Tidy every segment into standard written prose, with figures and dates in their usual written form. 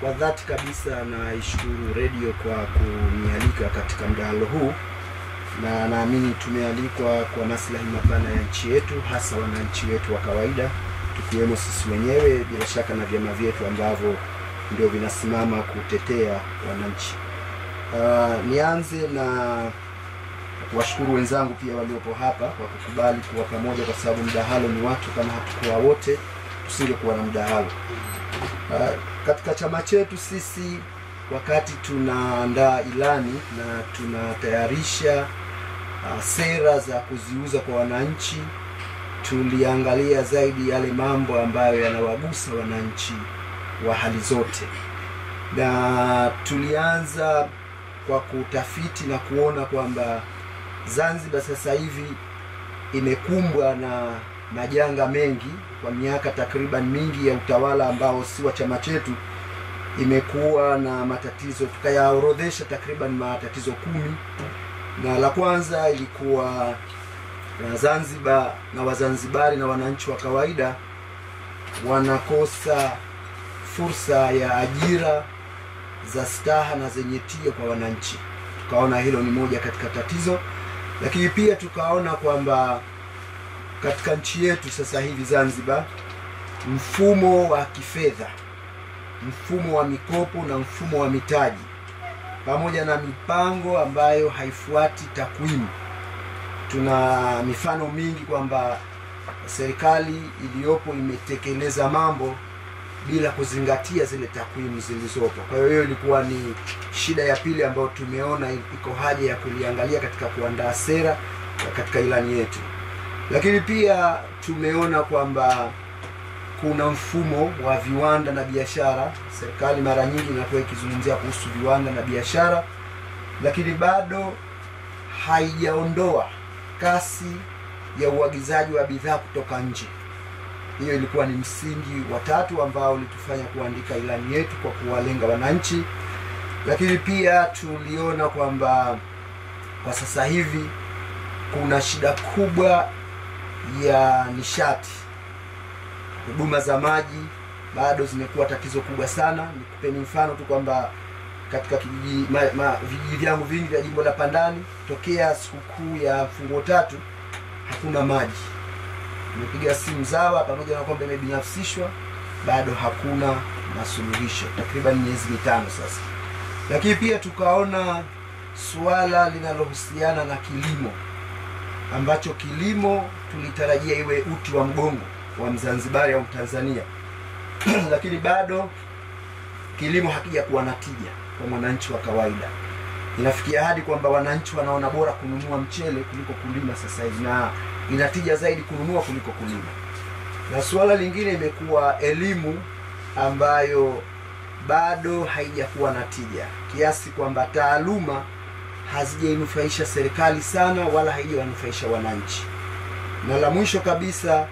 Kwa dhati kabisa naishukuru radio kwa kunialika katika mdahalo huu, na naamini tumealikwa kwa maslahi mapana ya nchi yetu, hasa wananchi wetu wa kawaida, tukiwemo sisi wenyewe, bila shaka na vyama vyetu ambavyo ndio vinasimama kutetea wananchi. Nianze na kuwashukuru wenzangu pia waliopo hapa kwa kukubali kuwa pamoja, kwa sababu mdahalo ni watu, kama hatukuwa wote tusingekuwa na mdahalo. Katika chama chetu sisi, wakati tunaandaa ilani na tunatayarisha sera za kuziuza kwa wananchi, tuliangalia zaidi yale mambo ambayo yanawagusa wananchi wa hali zote, na tulianza kwa kutafiti na kuona kwamba Zanzibar sasa hivi imekumbwa na majanga mengi. Kwa miaka takriban mingi ya utawala ambao si wa chama chetu, imekuwa na matatizo, tukayaorodhesha takriban matatizo 10, na la kwanza ilikuwa Zanzibar na Wazanzibari na wananchi wa kawaida wanakosa fursa ya ajira za staha na zenye tija kwa wananchi. Tukaona hilo ni moja katika tatizo, lakini pia tukaona kwamba katika nchi yetu sasa hivi Zanzibar, mfumo wa kifedha, mfumo wa mikopo na mfumo wa mitaji, pamoja na mipango ambayo haifuati takwimu. Tuna mifano mingi kwamba serikali iliyopo imetekeleza mambo bila kuzingatia zile takwimu zilizopo. Kwa hiyo ilikuwa ni shida ya pili ambayo tumeona iko haja ya kuliangalia katika kuandaa sera katika ilani yetu. Lakini pia tumeona kwamba kuna mfumo wa viwanda na biashara. Serikali mara nyingi inakuwa ikizungumzia kuhusu viwanda na biashara, lakini bado haijaondoa kasi ya uagizaji wa bidhaa kutoka nje. Hiyo ilikuwa ni msingi wa tatu ambao ulitufanya kuandika ilani yetu kwa kuwalenga wananchi. Lakini pia tuliona kwamba kwa sasa hivi kuna shida kubwa ya nishati. Huduma za maji bado zimekuwa tatizo kubwa sana. Nikupeni mfano tu kwamba katika vijiji vyangu vingi vya jimbo la Pandani, tokea sikukuu ya Mfungo Tatu hakuna maji. Nimepiga simu Zawa, pamoja na kwamba imebinafsishwa, bado hakuna masuluhisho, takriban miezi 5 sasa. Lakini pia tukaona suala linalohusiana na kilimo, ambacho kilimo tulitarajia iwe uti wa mgongo wa Mzanzibari au Tanzania lakini bado kilimo hakija kuwa na tija kwa mwananchi wa kawaida. Inafikia hadi kwamba wananchi wanaona bora kununua mchele kuliko kulima sasa hivi, na inatija zaidi kununua kuliko kulima. Na suala lingine imekuwa elimu, ambayo bado haijakuwa na tija, kiasi kwamba taaluma hazijainufaisha serikali sana wala haijawanufaisha wananchi. Na la mwisho kabisa,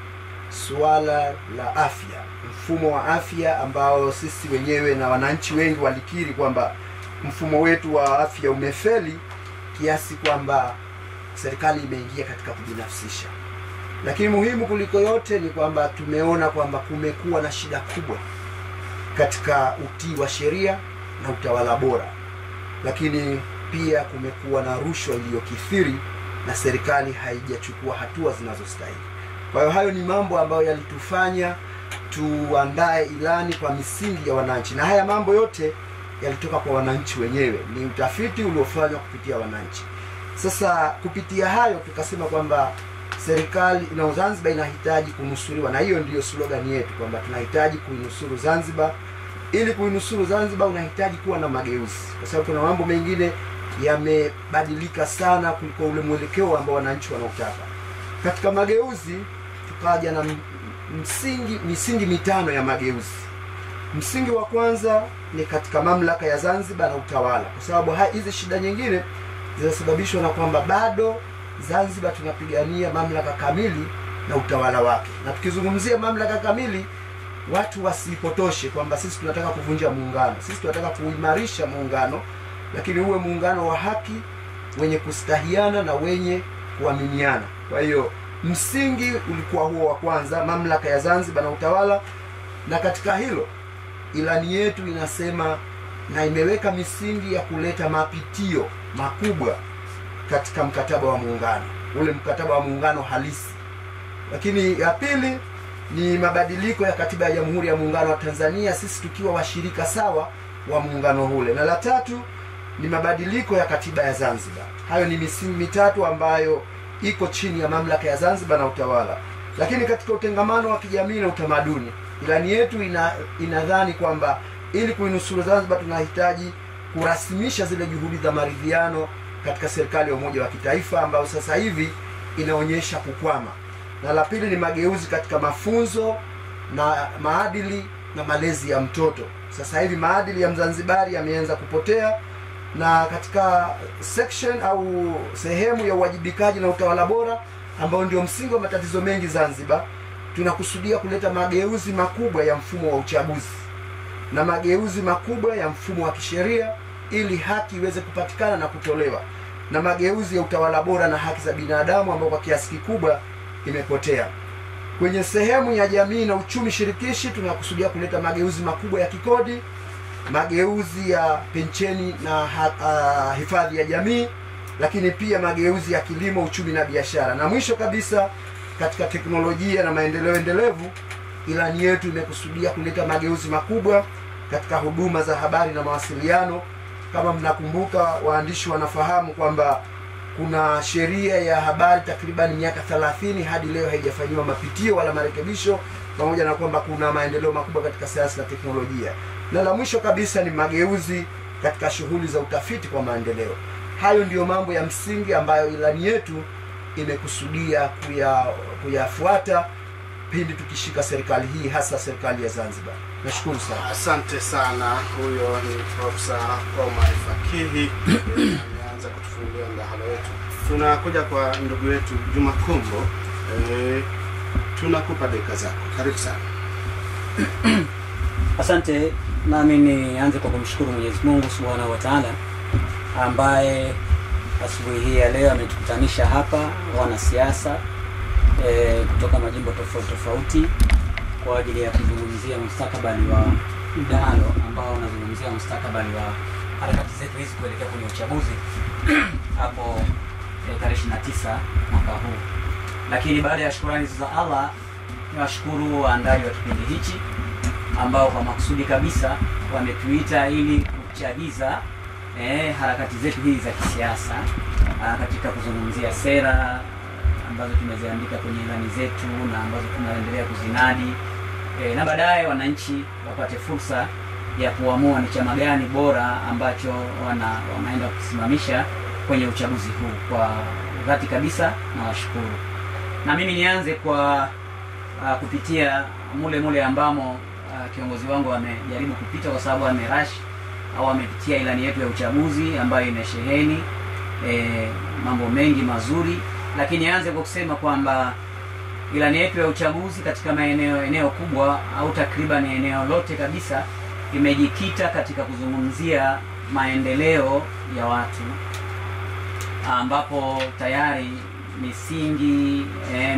suala la afya, mfumo wa afya ambao sisi wenyewe na wananchi wengi walikiri kwamba mfumo wetu wa afya umefeli, kiasi kwamba serikali imeingia katika kubinafsisha. Lakini muhimu kuliko yote ni kwamba tumeona kwamba kumekuwa na shida kubwa katika utii wa sheria na utawala bora, lakini pia kumekuwa na rushwa iliyokithiri na serikali haijachukua hatua zinazostahili. Kwa hiyo hayo ni mambo ambayo yalitufanya tuandae ilani kwa misingi ya wananchi, na haya mambo yote yalitoka kwa wananchi wenyewe, ni utafiti uliofanywa kupitia wananchi. Sasa kupitia hayo tukasema kwamba serikali na Zanzibar inahitaji kunusuriwa, na hiyo ndiyo slogan yetu kwamba tunahitaji kuinusuru Zanzibar. Ili kuinusuru Zanzibar unahitaji kuwa na mageuzi, kwa sababu kuna mambo mengine yamebadilika sana kuliko ule mwelekeo ambao wananchi wanaotaka. Katika mageuzi tukaja na misingi 5 ya mageuzi. Msingi wa kwanza ni katika mamlaka ya Zanzibar na utawala, kwa sababu hizi shida nyingine zinasababishwa na kwamba bado Zanzibar tunapigania mamlaka kamili na utawala wake. Na tukizungumzia mamlaka kamili, watu wasipotoshe kwamba sisi tunataka kuvunja muungano. Sisi tunataka kuimarisha muungano, lakini uwe muungano wa haki, wenye kustahiana na wenye kuaminiana. Kwa hiyo msingi ulikuwa huo wa kwanza, mamlaka ya Zanzibar na utawala. Na katika hilo ilani yetu inasema na imeweka misingi ya kuleta mapitio makubwa katika mkataba wa muungano, ule mkataba wa muungano halisi. Lakini ya pili ni mabadiliko ya katiba ya Jamhuri ya Muungano wa Tanzania, sisi tukiwa washirika sawa wa muungano ule. Na la tatu ni mabadiliko ya katiba ya Zanzibar. Hayo ni misingi mitatu ambayo iko chini ya mamlaka ya Zanzibar na utawala. Lakini katika utengamano wa kijamii na utamaduni, ilani yetu inadhani kwamba ili kuinusuru Zanzibar tunahitaji kurasimisha zile juhudi za maridhiano katika serikali ya umoja wa kitaifa ambayo sasa hivi inaonyesha kukwama. Na la pili ni mageuzi katika mafunzo na maadili na malezi ya mtoto. Sasa hivi maadili ya Mzanzibari yameanza kupotea, na katika section au sehemu ya uwajibikaji na utawala bora ambao ndio msingi wa matatizo mengi Zanzibar, tunakusudia kuleta mageuzi makubwa ya mfumo wa uchaguzi na mageuzi makubwa ya mfumo wa kisheria ili haki iweze kupatikana na kutolewa, na mageuzi ya utawala bora na haki za binadamu ambao kwa kiasi kikubwa imepotea. Kwenye sehemu ya jamii na uchumi shirikishi tunakusudia kuleta mageuzi makubwa ya kikodi, mageuzi ya pensheni na hifadhi ya jamii, lakini pia mageuzi ya kilimo, uchumi na biashara. Na mwisho kabisa, katika teknolojia na maendeleo endelevu, ilani yetu imekusudia kuleta mageuzi makubwa katika huduma za habari na mawasiliano. Kama mnakumbuka, waandishi wanafahamu kwamba kuna sheria ya habari takriban miaka 30 hadi leo haijafanyiwa mapitio wala marekebisho, pamoja na kwamba kuna maendeleo makubwa katika sayansi na teknolojia. Na la mwisho kabisa ni mageuzi katika shughuli za utafiti kwa maendeleo. Hayo ndiyo mambo ya msingi ambayo ilani yetu imekusudia kuyafuata pindi tukishika serikali hii, hasa serikali ya Zanzibar. Nashukuru sana. Asante sana. Huyo ni Profesa Omar Fakihi anaanza kutufungulia mdahalo wetu. Tunakuja kwa ndugu yetu Juma Kombo. Tunakupa dakika zako. Karibu sana. Asante. Nami nianze kwa kumshukuru Mwenyezi Mungu Subhanahu wa Ta'ala ambaye asubuhi hii ya leo ametukutanisha hapa wanasiasa kutoka majimbo tofauti tofauti kwa ajili ya kuzungumzia mustakabali wa mdahalo ambao unazungumzia mustakabali wa harakati zetu hizi kuelekea kwenye uchaguzi hapo tarehe 29 mwaka huu. Lakini baada ya shukrani za Allah, niwashukuru waandaji wa kipindi hichi ambao kwa makusudi kabisa wametuita ili kuchagiza harakati zetu hizi za kisiasa katika kuzungumzia sera ambazo tumeziandika kwenye ilani zetu na ambazo tunaendelea kuzinadi, na baadaye wananchi wapate fursa ya kuamua ni chama gani bora ambacho wanaenda kusimamisha kwenye uchaguzi huu. Kwa dhati kabisa na washukuru. Na mimi nianze kwa kupitia mule ambamo kiongozi wangu amejaribu kupita, kwa sababu amerash au amepitia ilani yetu ya uchaguzi ambayo imesheheni mambo mengi mazuri. Lakini nianze kwa kusema kwamba ilani yetu ya uchaguzi katika eneo kubwa au takriban eneo lote kabisa imejikita katika kuzungumzia maendeleo ya watu, ambapo tayari misingi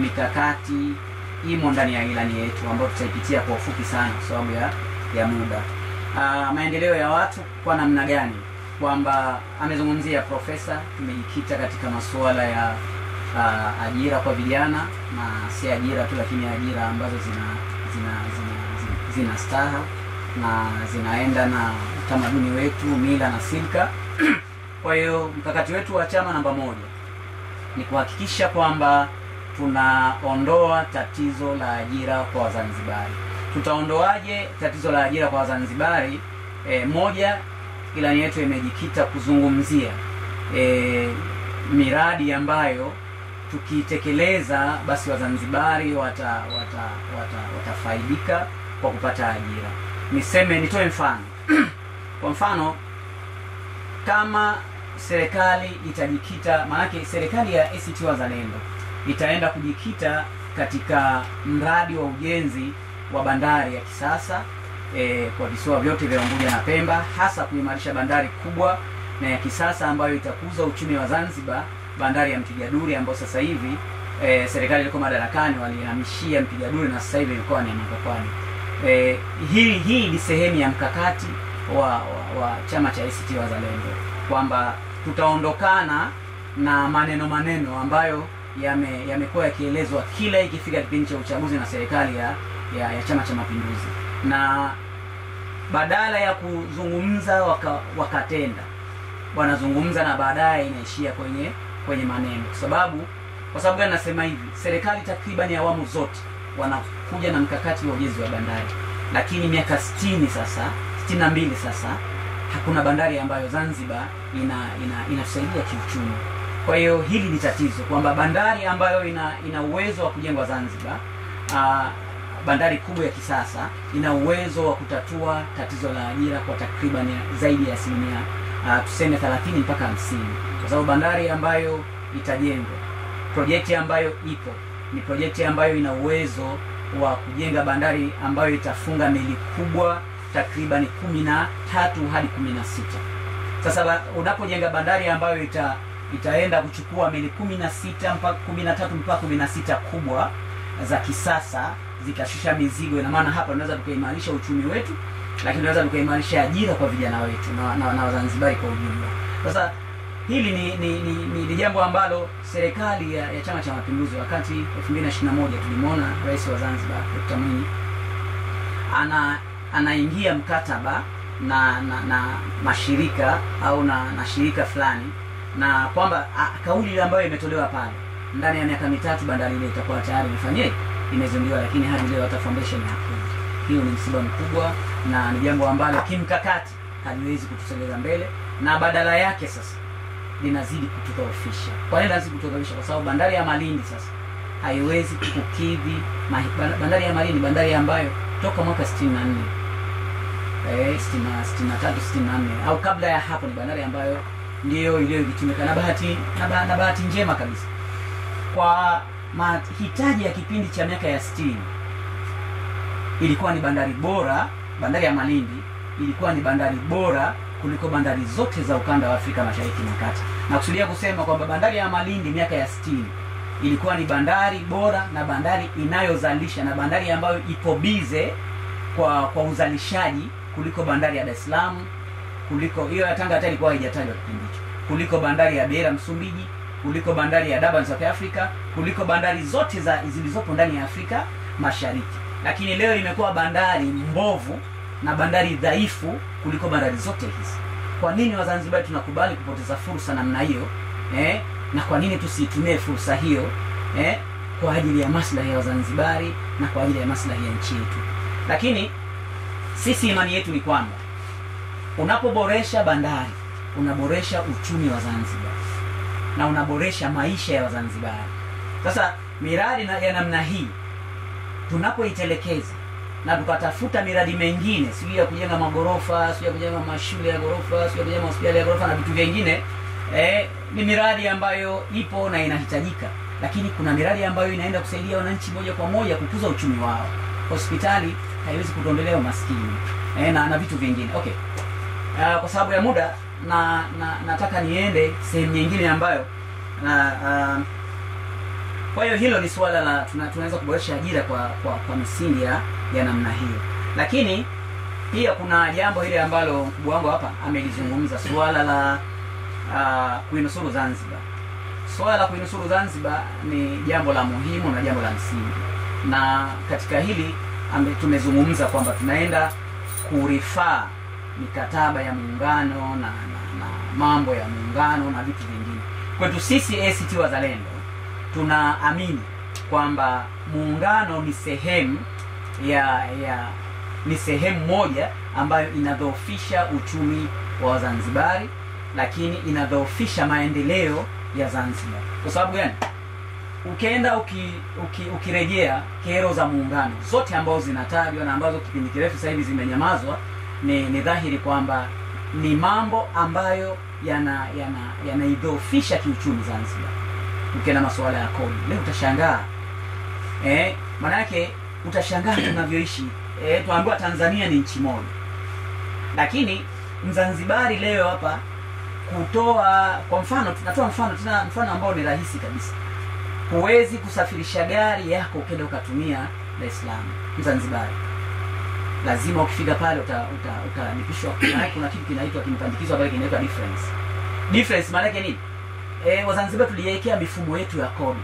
mikakati imo ndani ya ilani yetu ambayo tutaipitia kwa ufupi sana kwa sababu ya muda. Maendeleo ya watu kwa namna gani? Kwamba amezungumzia profesa, tumejikita katika masuala ya ajira kwa vijana, na si ajira tu lakini ajira ambazo zina staha na zinaenda na utamaduni wetu, mila na silka. Kwa hiyo mkakati wetu wa chama namba 1 ni kuhakikisha kwamba tunaondoa tatizo la ajira kwa Wazanzibari. Tutaondoaje tatizo la ajira kwa Wazanzibari? Moja, ilani yetu imejikita kuzungumzia miradi ambayo tukitekeleza basi Wazanzibari watafaidika kwa kupata ajira. Nitoe mfano. Kwa mfano, kama serikali itajikita, maana serikali ya ACT Wazalendo itaenda kujikita katika mradi wa ujenzi wa bandari ya kisasa kwa visiwa vyote vya Unguja na Pemba, hasa kuimarisha bandari kubwa na ya kisasa ambayo itakuza uchumi wa Zanzibar, bandari ya Mtigaduri ambayo sasa hivi serikali ilikuwa madarakani walihamishia Mtigaduri na sasa hivi ilikuwa ni Mkwakwani. hii ni sehemu ya mkakati wa chama cha ACT Wazalendo, kwamba tutaondokana na maneno ambayo yamekuwa yakielezwa kila ikifika kipindi cha uchaguzi na serikali ya Chama cha Mapinduzi, na badala ya kuzungumza wakatenda, wanazungumza na baadaye inaishia kwenye maneno. Kwa sababu gani nasema hivi? Serikali takriban awamu zote wanakuja na mkakati wa ujenzi wa bandari, lakini miaka 62 sasa hakuna bandari ambayo Zanzibar inasaidia kiuchumi. Kwa hiyo hili ni tatizo, kwamba bandari ambayo ina uwezo wa kujengwa Zanzibar, bandari kubwa ya kisasa, ina uwezo wa kutatua tatizo la ajira kwa takriban zaidi ya asilimia tuseme 30 mpaka 50, kwa sababu bandari ambayo itajengwa, projekti ambayo ipo ni projekti ambayo ina uwezo wa kujenga bandari ambayo itafunga meli kubwa takriban 13 hadi 16. Sasa unapojenga bandari ambayo itaenda kuchukua meli 16 mpaka 13 mpaka 16 kubwa za kisasa zikashusha mizigo, ina maana hapa tunaweza tukaimarisha uchumi wetu, lakini tunaweza tukaimarisha ajira kwa vijana wetu na Wazanzibari kwa ujumla. Sasa hili ni jambo ambalo serikali ya Chama cha Mapinduzi, wakati 2021 tulimwona Rais wa Zanzibar Dr. Mwinyi anaingia mkataba na mashirika au na shirika fulani, na kwamba kauli ile ambayo imetolewa pale, ndani ya miaka 3 bandari ile itakuwa tayari imezinduliwa, lakini hadi leo hata foundation hakuna. Hiyo ni msiba mkubwa na ni jambo ambalo kimkakati haliwezi kutusogeza mbele, na badala yake sasa linazidi kutudhoofisha. Kwa nini lazima kutudhoofisha? Kwa sababu bandari ya Malindi sasa haiwezi kukidhi bandari ya Malindi, bandari ambayo toka mwaka 64 63 64 au kabla ya hapo, ni bandari ambayo ndio iliyotumika na bahati njema kabisa kwa mahitaji ya kipindi cha miaka ya 60. Ilikuwa ni bandari bora. Bandari ya Malindi ilikuwa ni bandari bora kuliko bandari zote za ukanda wa Afrika Mashariki na Kati. Na kusudia kusema kwamba bandari ya Malindi miaka ya 60 ilikuwa ni bandari bora na bandari inayozalisha na bandari ambayo ipo bize kwa uzalishaji kuliko bandari ya Dar es Salaam, kuliko hiyo ya Tanga hata ilikuwa haijatajwa kipindi hicho, kuliko bandari ya Beira Msumbiji, kuliko bandari ya Durban South Africa, kuliko bandari zote zilizopo ndani ya Afrika Mashariki. Lakini leo imekuwa bandari mbovu na bandari dhaifu kuliko bandari zote hizi. Kwa nini Wazanzibari tunakubali kupoteza fursa namna hiyo? Na kwa nini tusitumie fursa hiyo kwa ajili ya maslahi ya Wazanzibari na kwa ajili ya maslahi ya nchi yetu? Lakini sisi imani yetu ni kwamba unapoboresha bandari, unaboresha uchumi wa Zanzibar na unaboresha maisha ya Wazanzibari. Sasa miradi ya namna hii tunapoitelekeza na tukatafuta miradi mengine, sio ya kujenga magorofa, sio ya kujenga mashule ya gorofa, sio ya kujenga hospitali ya gorofa na vitu vingine, ni miradi ambayo ipo na inahitajika, lakini kuna miradi ambayo inaenda kusaidia wananchi moja kwa moja kukuza uchumi wao. Hospitali haiwezi kuondolea umaskini na vitu vingine. Okay. Kwa sababu ya muda nataka niende sehemu nyingine ambayo kwa hiyo hilo ni suala la tunaweza kuboresha ajira kwa misingi ya namna hiyo. Lakini pia kuna jambo hili ambalo mkubwa wangu hapa amelizungumza, suala la kuinusuru Zanzibar. Suala la kuinusuru Zanzibar ni jambo la muhimu na jambo la msingi, na katika hili tumezungumza kwamba tunaenda kurifaa mikataba ya muungano na mambo ya muungano na vitu vingine. Kwetu sisi ACT Wazalendo tunaamini kwamba muungano ni sehemu ni sehemu moja ambayo inadhoofisha uchumi wa Zanzibari, lakini inadhoofisha maendeleo ya Zanzibar. Kwa sababu gani? Ukienda ukirejea kero za muungano zote ambazo zinatajwa na ambazo kipindi kirefu sasa hivi zimenyamazwa, ni dhahiri kwamba ni mambo ambayo yanaidhoofisha kiuchumi Zanzibar. Ukienda masuala ya kodi, leo utashangaa maana yake utashangaa tunavyoishi. Tuambiwa Tanzania ni nchi moja, lakini Mzanzibari leo hapa kutoa, kwa mfano tunatoa mfano ambao ni rahisi kabisa. Huwezi kusafirisha gari yako ukenda ukatumia Dar es Salaam Mzanzibari. lazima ukifika pale utalipishwa. Kuna kitu kinaitwa kimpandikizwa pale kinaitwa difference. Difference maana yake nini? Wazanzibar tuliwekea mifumo yetu ya kodi,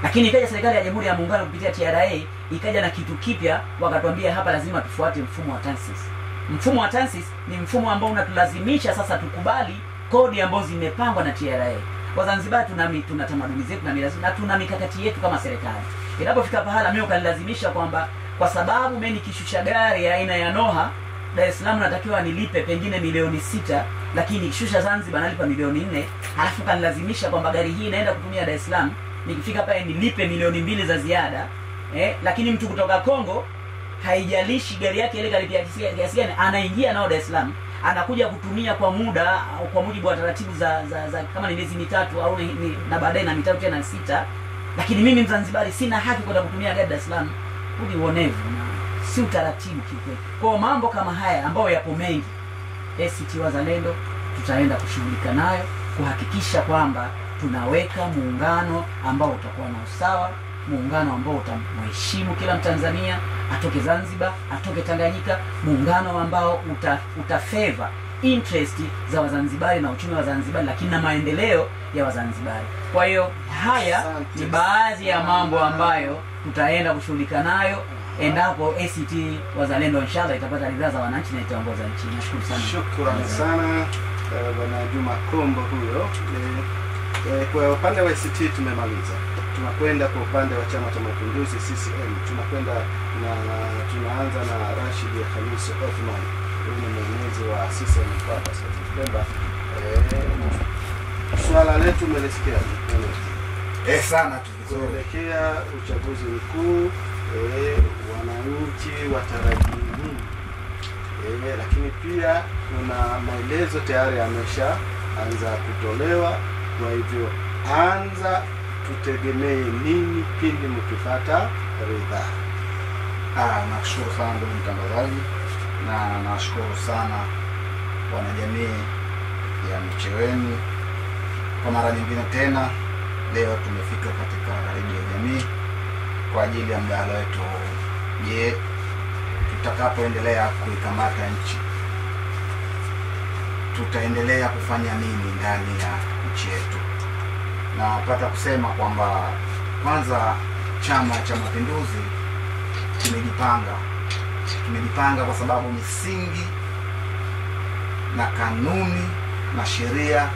lakini ikaja serikali ya Jamhuri ya Muungano kupitia TRA ikaja na kitu kipya, wakatuambia hapa lazima tufuate mfumo wa TANSES. Mfumo wa TANSES ni mfumo ambao unatulazimisha sasa tukubali kodi ambazo zimepangwa na TRA. Wazanzibar tuna tamaduni zetu na mila zetu na tuna mikakati yetu kama serikali. Inapofika pahala mimi ukanilazimisha kwamba kwa sababu mimi nikishusha gari ya aina ya Noha Dar es Salaam natakiwa nilipe pengine milioni 6, lakini nikishusha Zanzibar nalipa milioni 4, halafu kanilazimisha kwamba gari hii inaenda kutumia Dar es Salaam, nikifika pale nilipe milioni 2 za ziada. Lakini mtu kutoka Kongo haijalishi gari yake ile kalipia kiasi gani, anaingia nao Dar es Salaam, anakuja kutumia kwa muda kwa mujibu wa taratibu za kama ni miezi 3 au na baadaye na mitatu tena 6, lakini mimi Mzanzibari sina haki kwenda kutumia gari Dar es Salaam. Huni uonevu na si utaratibu kikweli. Kwa mambo kama haya ambayo yapo mengi, ACT Wazalendo tutaenda kushughulika nayo kuhakikisha kwamba tunaweka muungano ambao utakuwa na usawa, muungano ambao utamheshimu kila Mtanzania, atoke Zanzibar, atoke Tanganyika, muungano ambao utafavor interest za Wazanzibari na uchumi wa Zanzibar, lakini na maendeleo ya Wazanzibari. Kwa hiyo haya ni baadhi ya mambo ambayo tutaenda kushughulika nayo endapo ACT Wazalendo inshallah itapata ridhaa za wananchi na itaongoza nchi. Nashukuru sana. Shukrani sana Bwana Juma Kombo huyo. Kwa upande wa ACT tumemaliza. Tunakwenda kwa upande wa Chama cha Mapinduzi CCM. Tunaanza na Rashid Khamis Othman. Huyu ni mwenezi wa CCM kwa Pemba. Swala letu mmelisikia sana tukielekea uchaguzi mkuu, wananchi watarajii nini? Lakini pia kuna maelezo tayari yameshaanza kutolewa, kwa hivyo tutegemee nini pindi mkipata ridhaa? Nashukuru sana ndugu mtangazaji, na nashukuru sana wanajamii ya Micheweni kwa mara nyingine tena. Leo tumefika katika redio ya jamii kwa ajili ya mdahalo wetu. Je, tutakapoendelea kuikamata nchi tutaendelea kufanya nini ndani ya nchi yetu? Na napata kusema kwamba kwanza Chama cha Mapinduzi kimejipanga kwa sababu misingi na kanuni na sheria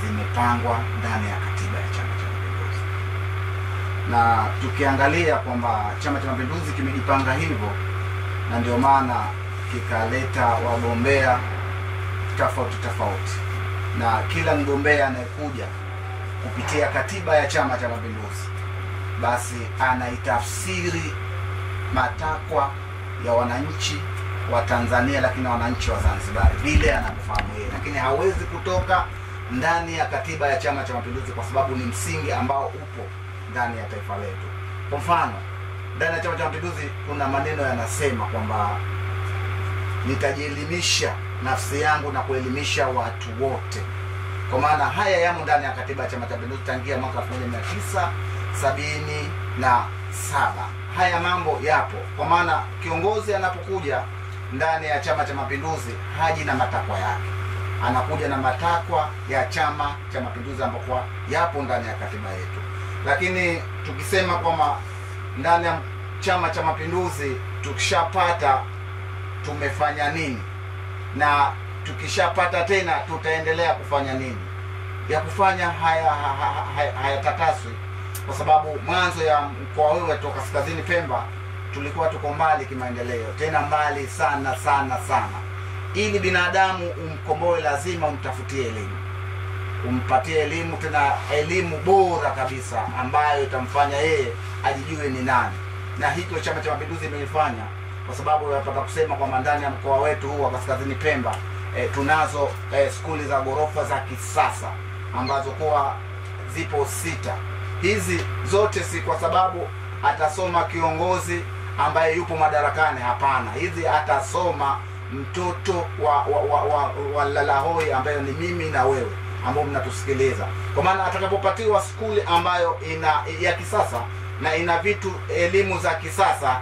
zimepangwa ndani ya katiba ya Chama cha Mapinduzi. Na tukiangalia kwamba Chama cha Mapinduzi kimejipanga hivyo, na ndio maana kikaleta wagombea tofauti, na kila mgombea anayekuja kupitia katiba ya Chama cha Mapinduzi basi anaitafsiri matakwa ya wananchi wa Tanzania, lakini wananchi wa Zanzibar vile anafahamu yeye, lakini hawezi kutoka ndani ya katiba ya Chama cha Mapinduzi kwa sababu ni msingi ambao upo ndani ya taifa letu. Kwa mfano, ndani ya Chama cha Mapinduzi kuna maneno yanasema kwamba nitajielimisha nafsi yangu na kuelimisha watu wote. Kwa maana haya yamo ndani ya katiba ya Chama cha Mapinduzi tangia mwaka 1977. Haya mambo yapo. Kwa maana kiongozi anapokuja ndani ya Chama cha Mapinduzi haji na matakwa yake, anakuja na matakwa ya Chama cha Mapinduzi ambapo yapo ndani ya katiba yetu. Lakini tukisema kwamba ndani ya Chama cha Mapinduzi tukishapata tumefanya nini, na tukishapata tena tutaendelea kufanya nini, ya kufanya hayatakaswi, kwa sababu mwanzo ya mkoa huu wetu Kaskazini Pemba tulikuwa tuko mbali kimaendeleo, tena mbali sana. Ili binadamu umkomboe lazima umtafutie elimu, umpatie elimu, tena elimu bora kabisa ambayo itamfanya yeye ajijue ni nani. Na hicho Chama cha Mapinduzi imeifanya, kwa sababu tunataka kusema kwamba ndani ya mkoa wetu huu wa Kaskazini Pemba tunazo skuli za ghorofa za kisasa ambazo kwa zipo 6. Hizi zote si kwa sababu atasoma kiongozi ambaye yupo madarakani, hapana. Hizi atasoma mtoto wa lalahoi ambayo ni mimi na wewe ambao mnatusikiliza. Kwa maana atakapopatiwa skuli ambayo ya kisasa, na ina vitu elimu za kisasa,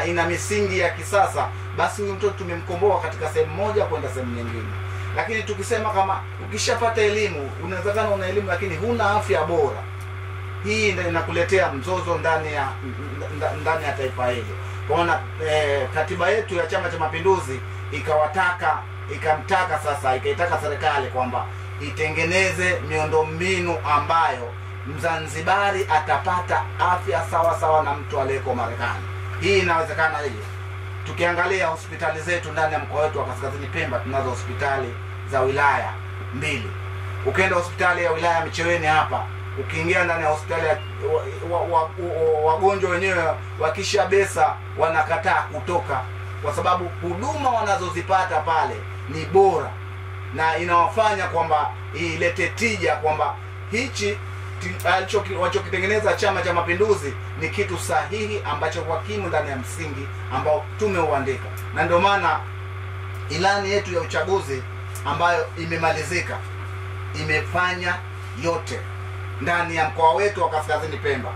ina misingi ya kisasa, basi huyu mtoto tumemkomboa katika sehemu moja kwenda sehemu nyingine. Lakini tukisema kama ukishapata elimu, unawezekana una elimu lakini huna afya bora, hii ndio inakuletea mzozo ndani ya taifa hili. Kwa maana katiba yetu ya Chama cha Mapinduzi ikaitaka serikali kwamba itengeneze miundombinu ambayo Mzanzibari atapata afya sawa sawa na mtu aliyeko Marekani. Hii inawezekana hiyo. Tukiangalia hospitali zetu ndani ya mkoa wetu wa Kaskazini Pemba, tunazo hospitali za wilaya 2. Ukienda hospitali ya wilaya Micheweni hapa, ukiingia ndani ya hospitali wagonjwa wenyewe wakisha besa wanakataa kutoka, kwa sababu huduma wanazozipata pale ni bora na inawafanya kwamba ilete tija kwamba hichi walichokitengeneza Chama cha Mapinduzi ni kitu sahihi ambacho kwa kimu ndani ya msingi ambao tumeuandika. Na ndio maana ilani yetu ya uchaguzi ambayo imemalizika imefanya yote ndani ya mkoa wetu wa Kaskazini Pemba.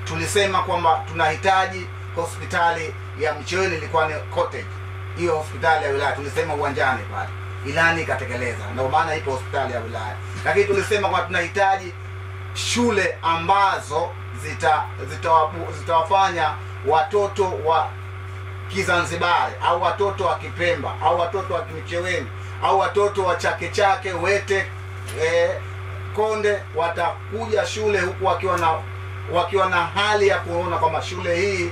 Tulisema kwamba tunahitaji hospitali ya Micheweni, ilikuwa ni cottage, hiyo hospitali ya wilaya tulisema uwanjani pale, ilani ikatekeleza, ndio maana ipo hospitali ya wilaya. Lakini tulisema kwamba tunahitaji shule ambazo zitawafanya watoto wa Kizanzibari au watoto wa Kipemba au watoto wa Micheweni au watoto wa Chake Chake, Wete, Konde watakuja shule huku wakiwa na hali ya kuona kwamba shule hii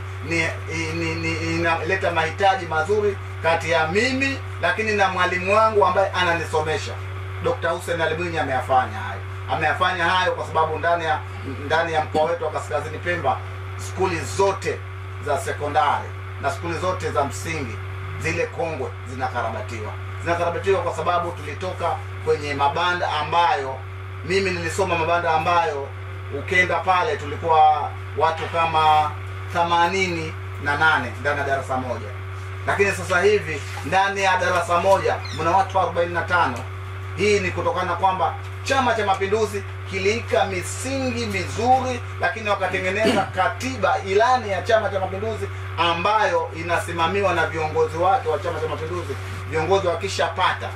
inaleta mahitaji mazuri kati ya mimi lakini na mwalimu wangu ambaye ananisomesha. Dr. Hussein Ali Mwinyi ameyafanya hayo kwa sababu ndani ya mkoa wetu wa Kaskazini Pemba skuli zote za sekondari na skuli zote za msingi zile kongwe zinakarabatiwa kwa sababu tulitoka kwenye mabanda ambayo mimi nilisoma mabanda ambayo ukenda pale tulikuwa watu kama 88 ndani ya darasa moja, lakini sasa hivi ndani ya darasa moja mna watu 45. Hii ni kutokana kwamba Chama cha Mapinduzi kiliika misingi mizuri, lakini wakatengeneza katiba, ilani ya Chama cha Mapinduzi ambayo inasimamiwa na viongozi wake wa Chama cha Mapinduzi. Viongozi wakishapata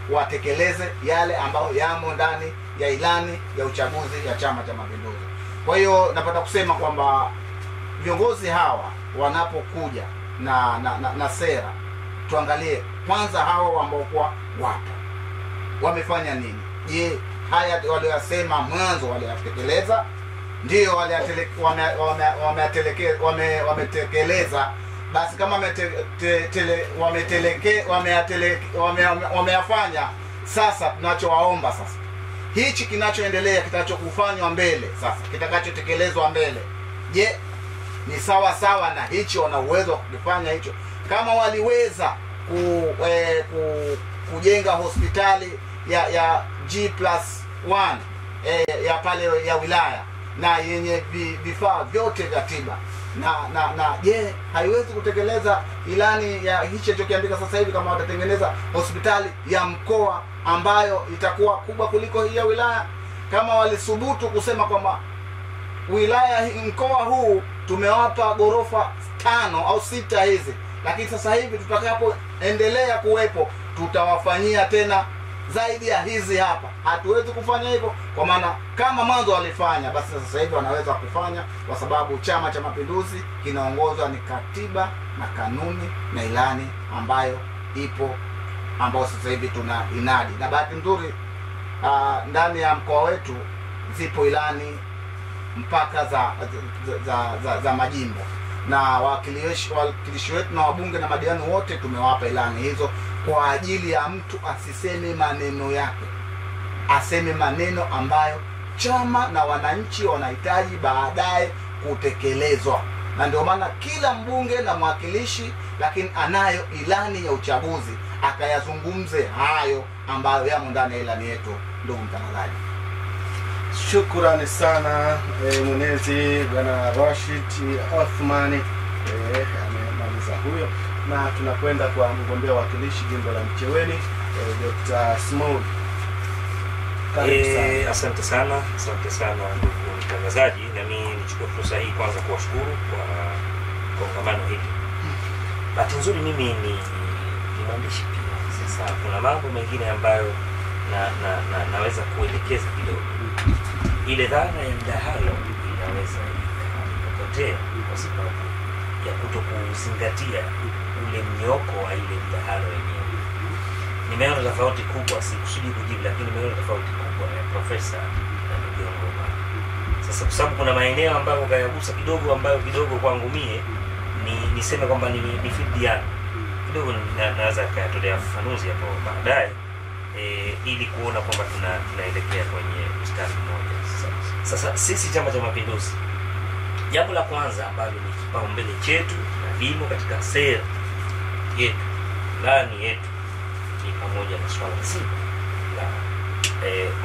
watekeleze yale ambayo yamo ndani ya ilani ya uchaguzi ya Chama cha Mapinduzi. Kwa hiyo napata kusema kwamba viongozi hawa wanapokuja na sera, tuangalie kwanza hawa ambao kwa wapo wamefanya nini. Je, haya waliyosema mwanzo waliyatekeleza? Ndio wametekeleza. Basi kama wameyafanya, sasa tunachowaomba sasa, hichi kinachoendelea kitachokufanywa mbele sasa, kitakachotekelezwa mbele, je, ni sawa sawa na hicho? Wana uwezo wa kufanya hicho? Kama waliweza kujenga hospitali ya G+1 ya pale ya wilaya na yenye vifaa vyote vya tiba, na je, haiwezi kutekeleza ilani ya hicho chokiandika sasa hivi? Kama watatengeneza hospitali ya mkoa ambayo itakuwa kubwa kuliko hii ya wilaya, kama walisubutu kusema kwamba wilaya mkoa huu tumewapa ghorofa 5 au 6 hizi, lakini sasa hivi tutakapoendelea kuwepo tutawafanyia tena zaidi ya hizi hapa. Hatuwezi kufanya hivyo, kwa maana kama mwanzo walifanya, basi sasa hivi wanaweza kufanya, kwa sababu Chama cha Mapinduzi kinaongozwa ni katiba na kanuni na ilani ambayo ipo, ambayo sasa hivi tuna inadi. Na bahati nzuri ndani ya mkoa wetu zipo ilani mpaka za majimbo, na wawakilishi wetu na wabunge na madiwani wote tumewapa ilani hizo kwa ajili ya mtu asiseme maneno yake, aseme maneno ambayo chama na wananchi wanahitaji baadaye kutekelezwa. Na ndio maana kila mbunge na mwakilishi lakini anayo ilani ya uchaguzi, akayazungumze hayo ambayo yamo ndani ya ilani yetu. Ndugu mtangazaji, shukrani sana mwenezi Bwana Rashid Othmani amemaliza huyo, na tunakwenda kwa mgombea wakilishi jimbo la Micheweni Dr. Small. Asante sana ndugu mtangazaji, na mimi nichukue fursa hii kwanza kuwashukuru kwa kongamano hili. Bahati nzuri mimi ni mwandishi pia. Sasa kuna mambo mengine ambayo naweza kuelekeza kidogo. Ile dhana ya mdahalo inaweza ikapotea kwa sababu ya kutokuzingatia ule mnyoko wa ile mdahalo yenyewe. Nimeona tofauti kubwa, sikusudi kujibu, lakini nimeona tofauti kubwa ya profesa na Ngoma. Sasa kwa sababu kuna maeneo ambayo kayagusa kidogo, ambayo kidogo kwangu mie niseme kwamba ni field yangu kidogo, naweza kuyatolea ufafanuzi hapo baadaye, ili kuona kwamba tunaelekea kwenye mstari mmoja. Sasa sisi Chama cha Mapinduzi, jambo la kwanza ambalo ni kipaumbele chetu na limo katika sera yetu, ndani yetu, ni pamoja na swala zima la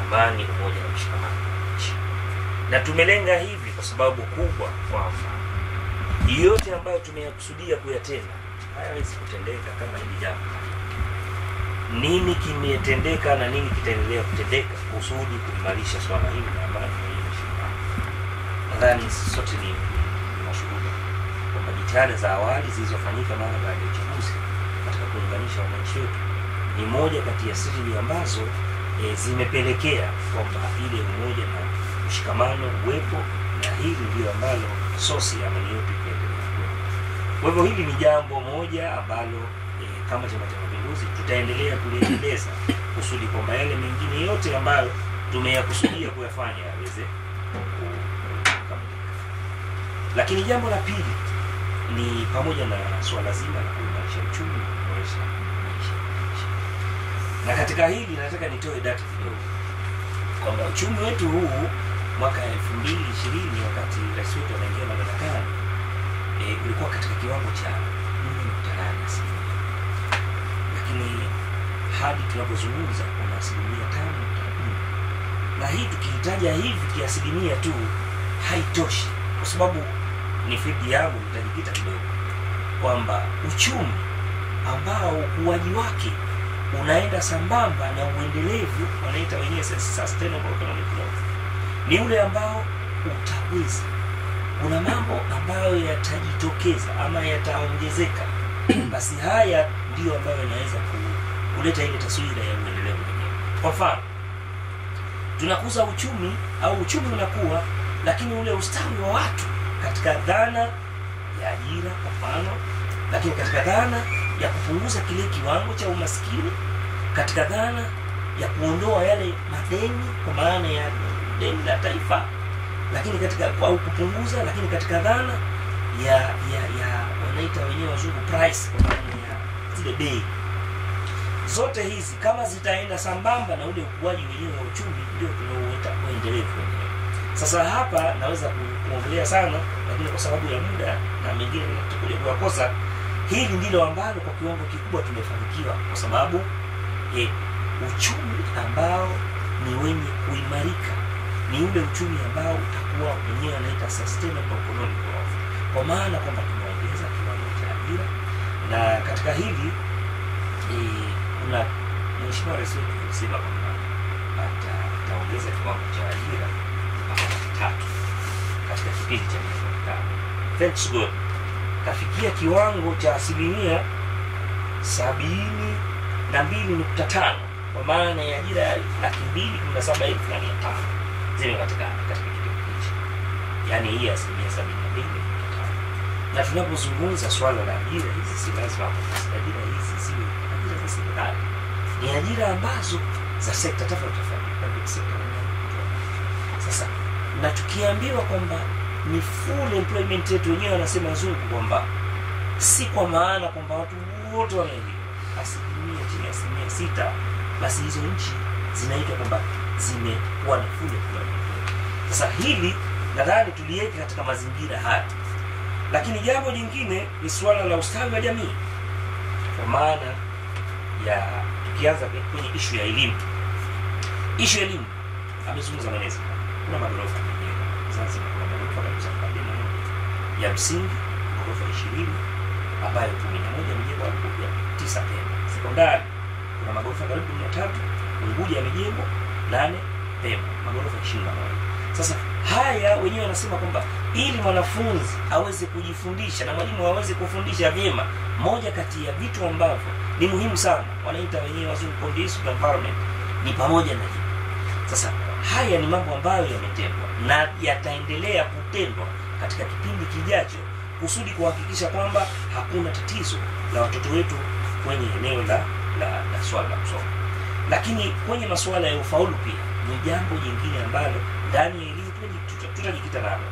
amani, umoja na mshikamano wa nchi. Na tumelenga hivi kwa sababu kubwa kwamba yote ambayo tumeyakusudia kuyatenda hayawezi kutendeka kama hili jambo. Nini kimetendeka na nini kitaendelea kutendeka kusudi kuimarisha swala hili la amani na mshikamano? Nadhani sote ni mashuhuda kwamba jitihada za awali zilizofanyika mara baada ya uchaguzi katika kuunganisha wananchi wetu ni moja kati ya siri ambazo zimepelekea kwamba ile umoja na mshikamano uwepo, na hili ndio ambalo sosi ya amani yetu ikiendelea. Kwa hivyo hili ni jambo moja ambalo kama Chama cha Mapinduzi tutaendelea kuliendeleza kusudi kwamba yale mengine yote ambayo tumeyakusudia kuyafanya yaweze kukamilika. Lakini jambo la pili ni pamoja na swala zima la kuimarisha uchumi na kuboresha maisha. Na katika hili nataka nitoe data kidogo kwamba uchumi wetu huu mwaka 2020 wakati rais wetu anaingia madarakani ulikuwa katika kiwango cha 4.8%. Lakini hadi tunapozungumza kuna 5.4%. Na hii tukihitaja hivi kiasilimia tu haitoshi, kwa sababu ni fidi yangu nitajikita kidogo kwamba uchumi ambao ukuaji wake unaenda sambamba na uendelevu, wanaita wenyewe sustainable economic growth, ni ule ambao utaweza, kuna mambo ambayo yatajitokeza ama yataongezeka, basi haya ndio ambayo yanaweza kuleta ile taswira ya uendelevu wenyewe. Kwa mfano, tunakuza uchumi au uchumi unakuwa, lakini ule ustawi wa watu katika dhana ya ajira kwa mfano, lakini katika dhana ya kupunguza kile kiwango cha umaskini, katika dhana ya kuondoa yale madeni kwa maana ya deni la taifa, lakini katika au kupunguza, lakini katika dhana ya wanaita wenyewe wazungu price kwa maana ya zile bei. Zote hizi kama zitaenda sambamba na ule ukuaji wenyewe wa uchumi, ndio tunaoita uendelevu wenyewe. Sasa hapa naweza kuongelea sana, lakini kwa sababu ya muda na mengine tutakuja kuyakosa, hili ndilo ambalo kwa kiwango kikubwa tumefanikiwa, kwa sababu uchumi ambao ni wenye kuimarika ni ule uchumi ambao utakuwa wenyewe anaita sustainable economic growth, kwa maana kwamba tumeongeza kiwango cha ajira. Na katika hili kuna Mheshimiwa Rais wetu alisema kwamba ataongeza kiwango cha ajira mpaka 3 katika kipindi cha miaka 5. Thanks God, kafikia kiwango cha 72.5, kwa maana ya ajira 217,500 zile katika kipindi hicho, yani hii 72.5. Na tunapozungumza swala la ajira hizi, si lazima ajira hizi ziwe ajira za serikali, ni ajira ambazo za sekta tofauti tofauti. Sasa na tukiambiwa kwamba ni full employment yetu, wenyewe wanasema wazungu kwamba si kwa maana kwamba watu wote wanaeliwa chini ya 6%, basi hizo nchi zinaitwa kwamba zimekuwa na full employment. Sasa hili nadhani tuliweke katika mazingira haya. Lakini jambo jingine ni swala la ustawi wa jamii, kwa maana ya tukianza kwenye issue ya elimu. Issue ya elimu amezungumza maneno, kuna magorofa mengi Zanzibar, kuna magorofa ya msingi magorofa 20 ambayo 11 yamejengwa hapo, 9 Pemba. Sekondari kuna magorofa karibu 13, Unguja yamejengwa 8, Pemba magorofa 21. Sasa haya wenyewe wanasema kwamba ili mwanafunzi aweze kujifundisha na mwalimu aweze kufundisha vyema. Moja kati ya vitu ambavyo ni muhimu sana, wanaita wenyewe wazungu conducive environment, ni pamoja na hii. Sasa haya ni mambo ambayo yametendwa na yataendelea kutendwa katika kipindi kijacho, kusudi kuhakikisha kwamba hakuna tatizo la watoto wetu kwenye eneo la swala la kusoma. Lakini kwenye masuala ya ufaulu pia ni jambo jingine ambalo ndani ya elimu tutajikita nalo,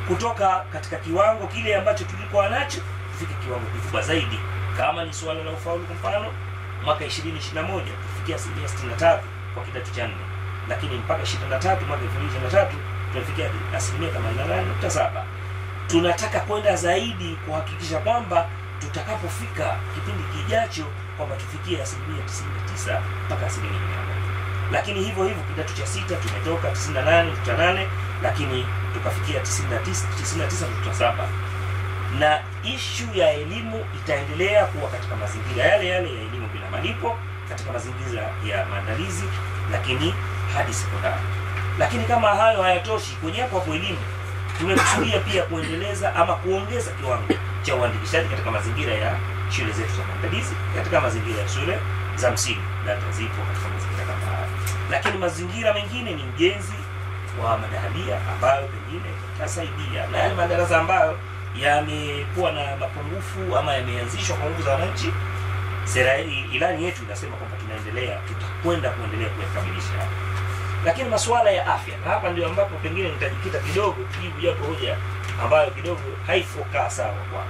kutoka katika kiwango kile ambacho tulikuwa nacho tufike kiwango kikubwa zaidi. Kama ni swala la ufaulu, kwa mfano mwaka 2021 tufikia 63% kwa kidato cha 4, lakini mpaka 23 mwaka 2023 tunafikia 88.7. Tunataka kwenda zaidi kuhakikisha kwamba tutakapofika kipindi kijacho kwamba tufikie 99 mpaka 100%. Lakini hivyo kidato cha 6 tumetoka 98.8, lakini tukafikia 99.7. Na issue ya elimu itaendelea kuwa katika mazingira yale yale ya elimu bila malipo, katika mazingira ya maandalizi, lakini hadi sekondari. Lakini kama hayo hayatoshi, kwenye hapo elimu tumekusudia pia kuendeleza ama kuongeza kiwango cha uandikishaji katika mazingira ya shule zetu za maandalizi, katika mazingira ya shule za msingi. Data zipo katika mazingira kama haya. Lakini mazingira mengine ni ujenzi wa madahalia ambayo pengine yatasaidia, na yale madarasa ambayo yamekuwa na mapungufu ama yameanzishwa kwa nguvu za wananchi, ilani yetu inasema kwamba tutakwenda kuendelea kuyakamilisha. Lakini masuala ya afya, na hapa ndio ambapo pengine nitajikita kidogo kujibu japo hoja ambayo kidogo haifokaa sawa kwa.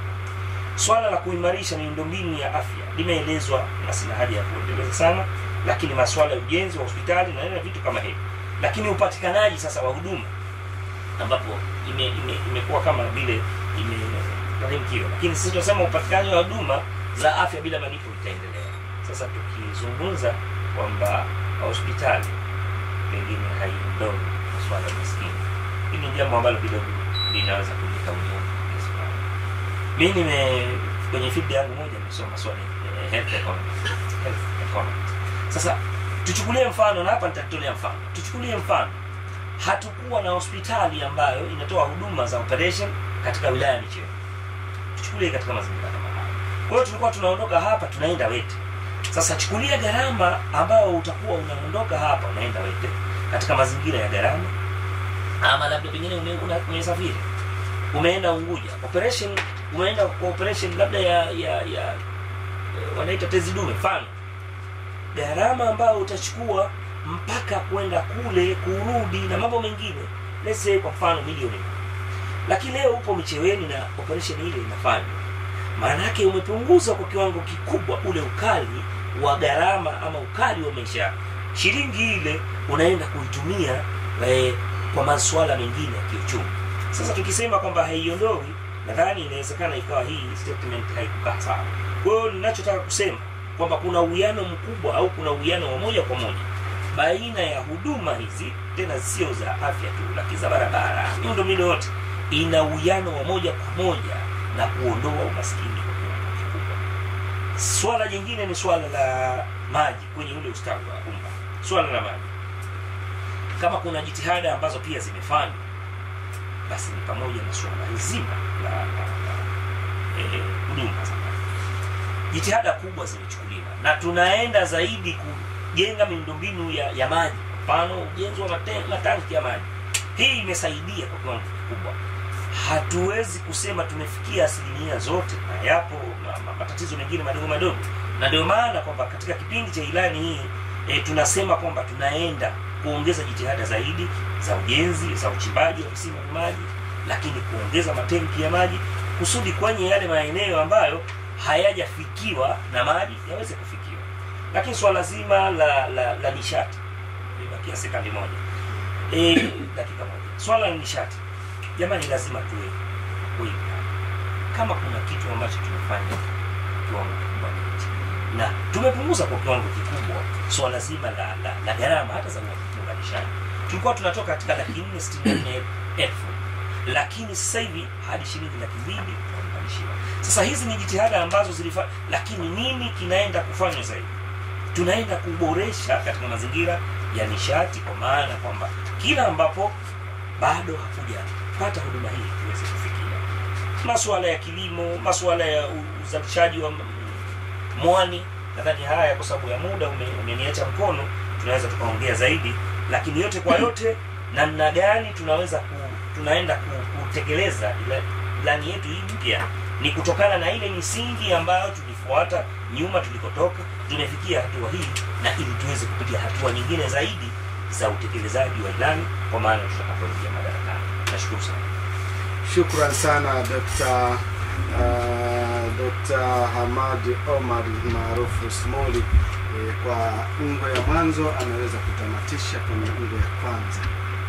Swala la kuimarisha miundombinu ya afya limeelezwa na sina haja ya kuendeleza sana, lakini masuala ya ujenzi wa hospitali na vitu kama hivi. Lakini upatikanaji sasa wa huduma ambapo imekuwa kama vile imekadhimkiwa, lakini sisi tunasema upatikanaji wa huduma za afya bila malipo itaendelea. Sasa tukizungumza kwamba hospitali pengine haiondowi masuala ya maskini, hili ni jambo ambalo kidogo linaweza kuleta unyonge. Mimi kwenye field yangu moja nimesoma swali health economy. Sasa tuchukulie mfano, na hapa nitatolea mfano. Tuchukulie mfano, hatukuwa na hospitali ambayo inatoa huduma za operation katika wilaya ya Micheweni. Tuchukulie katika mazingira kama haya. Kwa hiyo tulikuwa tunaondoka hapa tunaenda Wete. Sasa chukulia gharama ambayo utakuwa unaondoka hapa unaenda Wete katika mazingira ya gharama, ama labda pengine umesafiri umeenda Unguja umeenda kwa operation labda ya wanaita tezi dume mfano, gharama ambayo utachukua mpaka kwenda kule kurudi na mambo mengine, let's say kwa mfano milioni. Lakini leo upo Micheweni na operation ile inafanywa, maana yake umepunguza kwa kiwango kikubwa ule ukali wa gharama ama ukali wa maisha. Shilingi ile unaenda kuitumia kwa masuala mengine ya kiuchumi. Sasa tukisema kwamba haiondoi, nadhani inawezekana ikawa hii statement haikukaa sawa. Kwa hiyo ninachotaka kusema kwamba kuna uwiano mkubwa au kuna uwiano wa moja kwa moja baina ya huduma hizi, tena sio za afya tu, lakini za barabara, miundombinu yote ina uwiano wa moja kwa moja na kuondoa umaskini kwa kiwango kikubwa. Swala jingine ni swala la maji kwenye ule ustawi wa umma. Swala la maji, kama kuna jitihada ambazo pia zimefanywa, basi ni pamoja na swala nzima la huduma za maji. Jitihada kubwa zimechukuliwa na tunaenda zaidi kujenga miundombinu ya maji, mfano ujenzi wa matanki ya maji. Hii imesaidia kwa kiwango kikubwa. Hatuwezi kusema tumefikia asilimia zote, na yapo matatizo mengine madogo, na ndio maana kwamba katika kipindi cha ilani hii tunasema kwamba tunaenda kuongeza jitihada zaidi za ujenzi, za uchimbaji wa visima vya maji, lakini kuongeza matenki ya maji kusudi kwenye yale maeneo ambayo hayajafikiwa na maji yaweze kufikiwa. Lakini swala zima la nishati, nimebakia sekunde moja, dakika moja. Swala la nishati, jamani, lazima tuwe kweli. Kama kuna kitu ambacho tumefanya kiwango kikubwa na tumepunguza kwa kiwango kikubwa swala zima la gharama hata za uunganishaji. Tulikuwa tunatoka katika 464,000, lakini sasa hivi hadi shilingi 200,000 tunaunganishiwa. Sasa hizi ni jitihada ambazo zilifanya, lakini nini kinaenda kufanywa zaidi? Tunaenda kuboresha katika mazingira ya nishati, kwa maana kwamba kila ambapo bado kupata huduma hii tuweze kufikia. Masuala ya kilimo, masuala ya uzalishaji wa mwani, nadhani haya kwa sababu ya muda umeniacha mkono, tunaweza tukaongea zaidi, lakini yote kwa yote, namna gani tunaweza tunaenda kutekeleza ilani yetu hii mpya ni kutokana na ile misingi ambayo tulifuata nyuma tulikotoka, tumefikia hatua hii, na ili tuweze kupiga hatua nyingine zaidi za utekelezaji wa ilani kwa maana tutakapoingia madarakani. Nashukuru sana. Shukran sana Dr. Hamad Omar maarufu Smoli. Kwa ungo ya mwanzo ameweza kutamatisha kwenye ungo ya kwanza.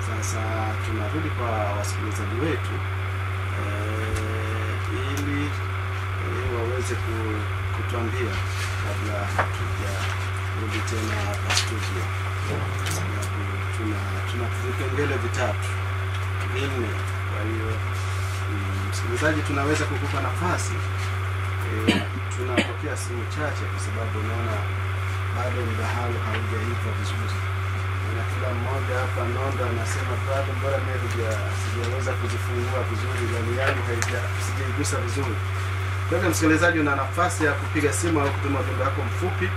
Sasa tunarudi kwa wasikilizaji wetu ili waweze kutuambia kabla hatujarudi tena hapa studio, sababu tuna vipengele vitatu vinne. Kwa hiyo msikilizaji, tunaweza kukupa nafasi. Tunapokea simu chache kwa sababu naona bado mdahalo haujaiva vizuri, na kila mmoja hapa Nondo anasema bado bora mimi sijaweza kuzifungua vizuri, ndani yangu sijaigusa vizuri. Kwa hiyo msikilizaji, una nafasi ya kupiga simu au kutuma ujumbe wako mfupi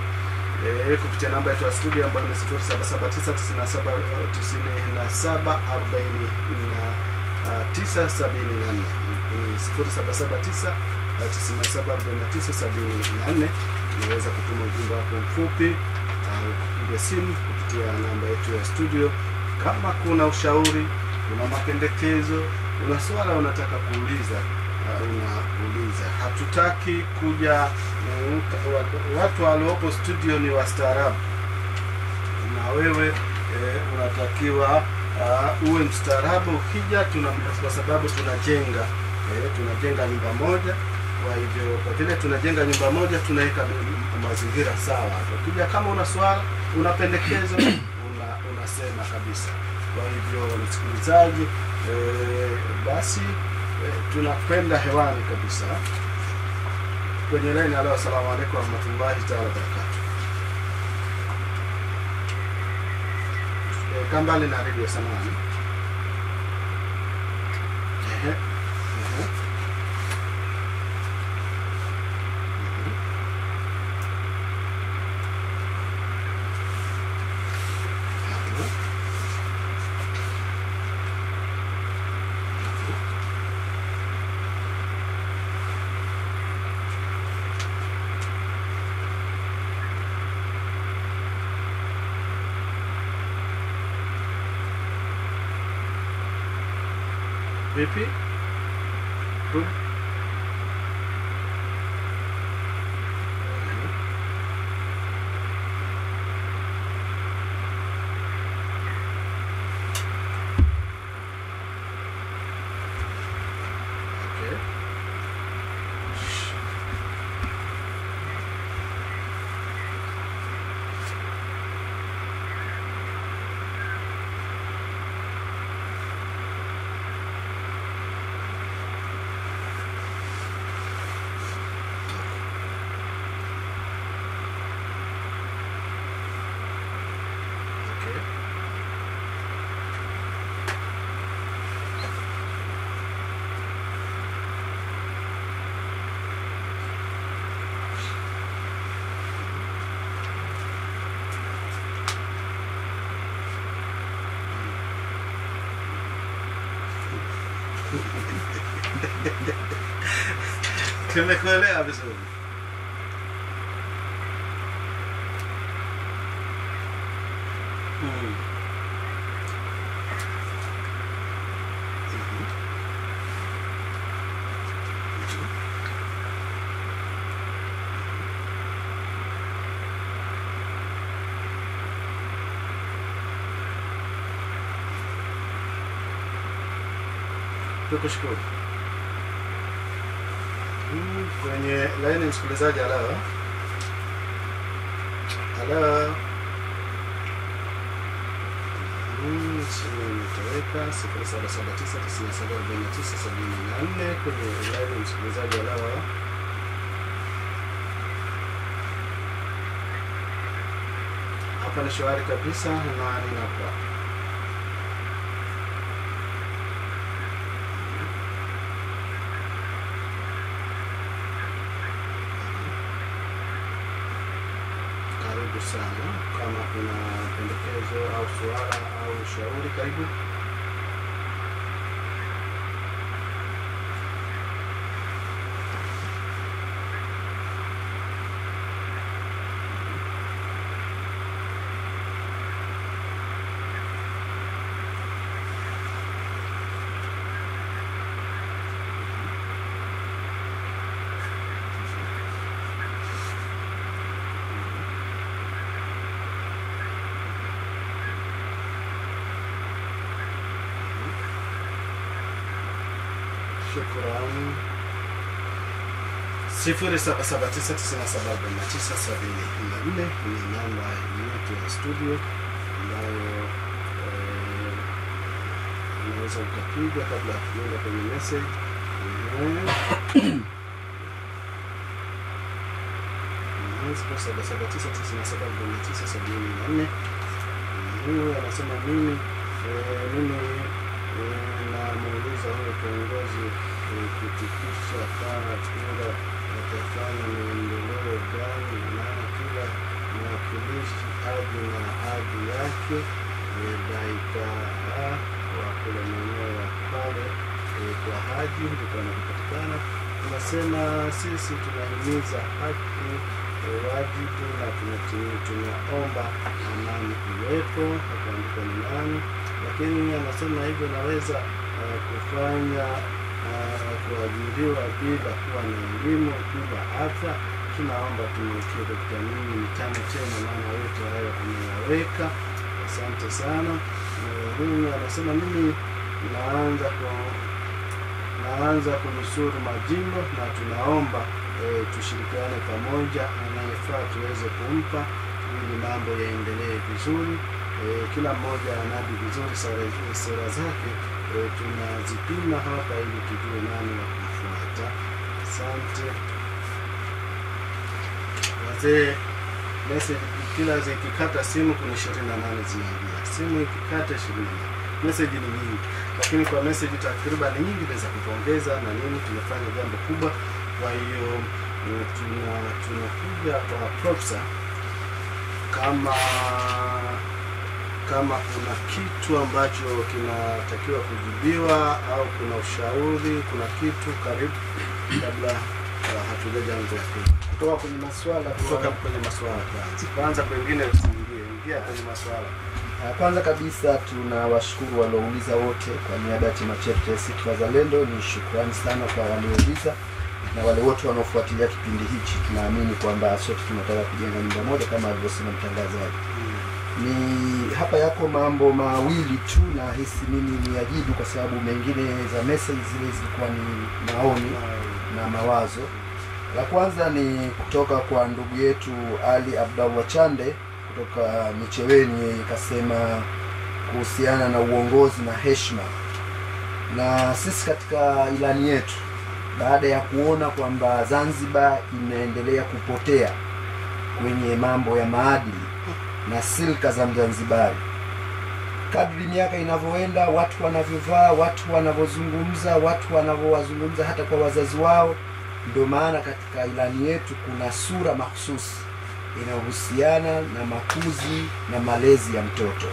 kupitia namba yetu ya studio ambayo ni 07794974. Unaweza kutuma ujumbe wako mfupi au kupiga simu kupitia namba yetu ya studio. Kama kuna ushauri, kuna mapendekezo, una swala unataka kuuliza, unauliza. Hatutaki kuja watu waliopo studio ni wastaarabu, na wewe unatakiwa uwe mstaarabu ukija, kwa sababu tunajenga nyumba moja. Kwa hivyo kwa vile tunajenga nyumba moja, tunaweka mazingira sawa. Ukija kama una swala, una pendekezo, unasema kabisa. Kwa hivyo msikilizaji, basi tunakwenda hewani kabisa kwenye line. Halo, asalamu alaykum wa rahmatullahi ta'ala wa barakatuh. Kambali na radio samani. Vipi? Tumekuelewa vizuri. Tukushukuru. Kwenye line msikilizaji, halo. Halo. Simu nitaweka 0779974974 kwenye line msikilizaji, halo. Hapa ni shwari kabisa, na ninakuwa Kama kuna pendekezo au swala au ushauri, karibu. Shukrani. 0779974974 ni namba yetu ya studio ambayo unaweza ukapiga kabla ya kuenda kwenye message. Huyu anasema mimi namuuliza huyo kiongozi kutikisha kama kura atafanya maendeleo gani, maana kila mwakilishi aje na ahadi yake. Daika wa kule maeneo ya pale kwa haji ndipo anapatikana. Tunasema sisi tunahimiza haki, wajibu na tunaomba amani iwepo. Akaandika ni nani, lakini anasema hivyo naweza kufanya kuajiriwa bila kuwa na elimu, bila afya. Tunaomba tumwekee Dkt. Mwinyi mitano tena, maana yote hayo ameyaweka. Asante sana. Huyu anasema mimi naanza kunusuru majimbo na tunaomba tushirikiane pamoja, anayefaa tuweze kumpa ili mambo yaendelee vizuri. Kila mmoja anadi vizuri sera zake, tunazipima hapa ili tujue nani wa kufuata. Asante. Wazee, message kila zikikata simu kuna 28 zinaingia. Simu ikikata 28. Message ni nyingi, lakini kwa message takriban nyingi za kupongeza na nini, tumefanya jambo kubwa. Kwa hiyo tunakuja kwa profesa, kama kuna kitu ambacho kinatakiwa kujibiwa au kuna ushauri, kuna kitu, karibu kabla hatujaanza kutoka kwenye maswala kwanza pengine usiingia kwenye maswala. Kwanza kabisa tunawashukuru waliouliza wote kwa niaba ya chama chetu cha ACT Wazalendo. Ni shukrani sana kwa waliouliza na wale wote wanaofuatilia kipindi hichi. Tunaamini kwamba sote tunataka kujenga nyumba moja kama alivyosema mtangazaji. Ni hapa yako mambo mawili tu na hisi mimi niajibu, kwa sababu mengine za message zile zilikuwa ni maoni na mawazo. La kwanza ni kutoka kwa ndugu yetu Ali Abdallah Chande kutoka Micheweni, ikasema kuhusiana na uongozi na heshima. Na sisi katika ilani yetu, baada ya kuona kwamba Zanzibar inaendelea kupotea kwenye mambo ya maadili na silka za Mzanzibari, kadri miaka inavyoenda, watu wanavyovaa, watu wanavyozungumza, watu wanavyowazungumza hata kwa wazazi wao, ndio maana katika ilani yetu kuna sura mahususi inayohusiana na makuzi na malezi ya mtoto.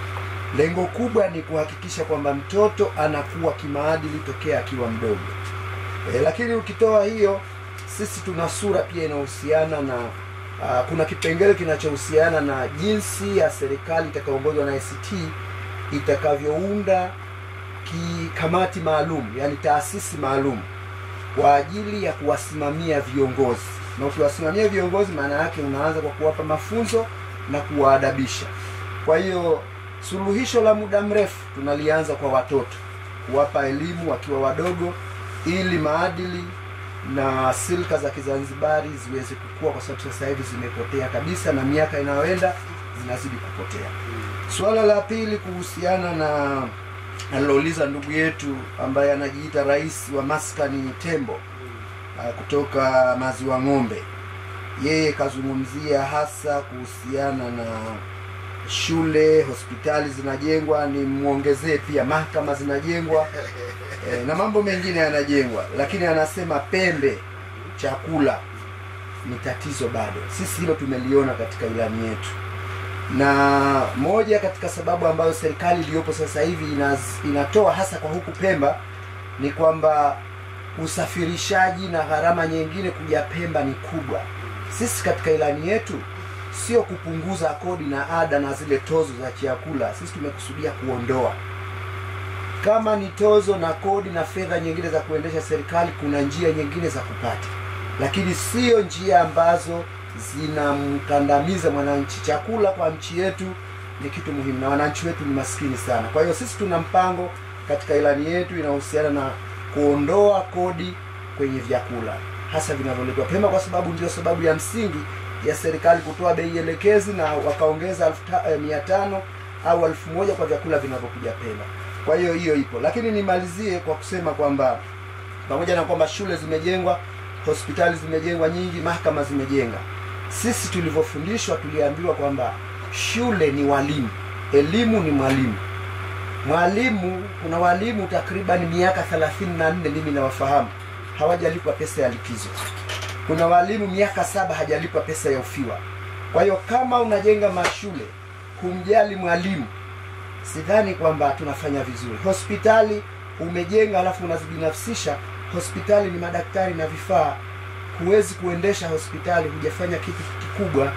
Lengo kubwa ni kuhakikisha kwamba mtoto anakuwa kimaadili tokea akiwa mdogo. Lakini ukitoa hiyo, sisi tuna sura pia inayohusiana na kuna kipengele kinachohusiana na jinsi ya serikali itakayoongozwa na ACT itakavyounda kamati maalum, yani taasisi maalum kwa ajili ya kuwasimamia viongozi. Na ukiwasimamia viongozi, maana yake unaanza kwa kuwapa mafunzo na kuwaadabisha. Kwa hiyo suluhisho la muda mrefu tunalianza kwa watoto, kuwapa elimu wakiwa wadogo, ili maadili na silka za Kizanzibari ziweze kukua, kwa sababu sasa hivi zimepotea kabisa na miaka inayoenda zinazidi kupotea. Swala la pili kuhusiana na alilouliza ndugu yetu ambaye anajiita rais wa maskani Tembo kutoka Maziwa Ng'ombe, yeye kazungumzia hasa kuhusiana na shule, hospitali zinajengwa, ni muongezee pia mahakama zinajengwa na mambo mengine yanajengwa, lakini anasema pembe, chakula ni tatizo bado. Sisi hilo tumeliona katika ilani yetu. na moja katika sababu ambayo serikali iliyopo sasa hivi inatoa hasa kwa huku Pemba ni kwamba usafirishaji na gharama nyingine kuja Pemba ni kubwa. Sisi katika ilani yetu sio kupunguza kodi na ada na zile tozo za chakula, sisi tumekusudia kuondoa. Kama ni tozo na kodi na fedha nyingine za kuendesha serikali, kuna njia nyingine za kupata, lakini sio njia ambazo zinamkandamiza mwananchi. Chakula kwa nchi yetu ni kitu muhimu na wananchi wetu ni maskini sana. Kwa hiyo sisi tuna mpango katika ilani yetu inahusiana na kuondoa kodi kwenye vyakula hasa vinavyoletwa Pemba, kwa sababu ndio sababu ya msingi ya serikali kutoa bei elekezi na wakaongeza 1500 au 1000 kwa vyakula vinavyokuja Pemba. Kwa hiyo hiyo ipo, lakini nimalizie kwa kusema kwamba pamoja na kwamba shule zimejengwa, hospitali zimejengwa nyingi, mahakama zimejenga, sisi tulivyofundishwa tuliambiwa kwamba shule ni walimu, elimu ni mwalimu. Mwalimu, kuna walimu takriban miaka 34 mimi nawafahamu hawajalipwa pesa ya likizo. Kuna walimu miaka 7 hajalipwa pesa ya ufiwa. Kwa hiyo kama unajenga mashule kumjali mwalimu, sidhani kwamba tunafanya vizuri. Hospitali umejenga alafu unazibinafsisha. Hospitali ni madaktari na vifaa, huwezi kuendesha hospitali hujafanya kitu kikubwa.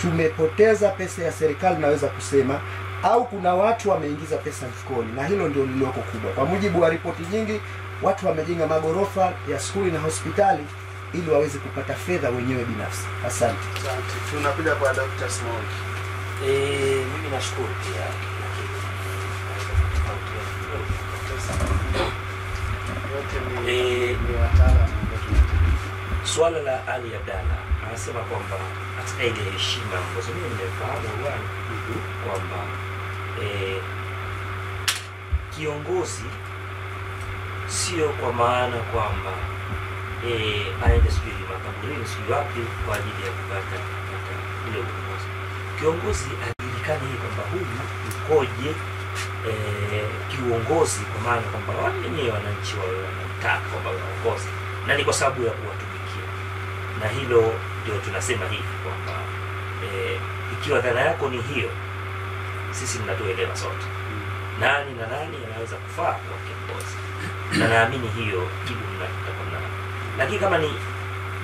Tumepoteza pesa ya serikali naweza kusema, au kuna watu wameingiza pesa mfukoni, na hilo ndio lililoko kubwa. Kwa mujibu wa ripoti nyingi, watu wamejenga magorofa ya skuli na hospitali ili waweze kupata fedha wenyewe binafsi. Asante. Tunakuja kwa Dr. Small. Mimi nashukuru pia, swala la Ali Abdalla anasema kwamba katika ile heshima ambazo mimi nimefahamu wani kwamba kiongozi sio kwa maana kwamba aende sijui makaburini sijui wapi kwa ajili ya kupata ile uongozi. Kiongozi ajulikane kwamba huyu ukoje kiuongozi, kwa maana kwamba wenyewe wananchi wao wanataka kwamba waongozi, na ni kwa sababu ya kuwatumikia. Na hilo ndio tunasema hivi kwamba ikiwa dhana yako ni hiyo, sisi mnatuelewa sote nani na nani anaweza kufaa kwa kiongozi, na naamini hiyo jibu mnataka nalo. Lakini kama ni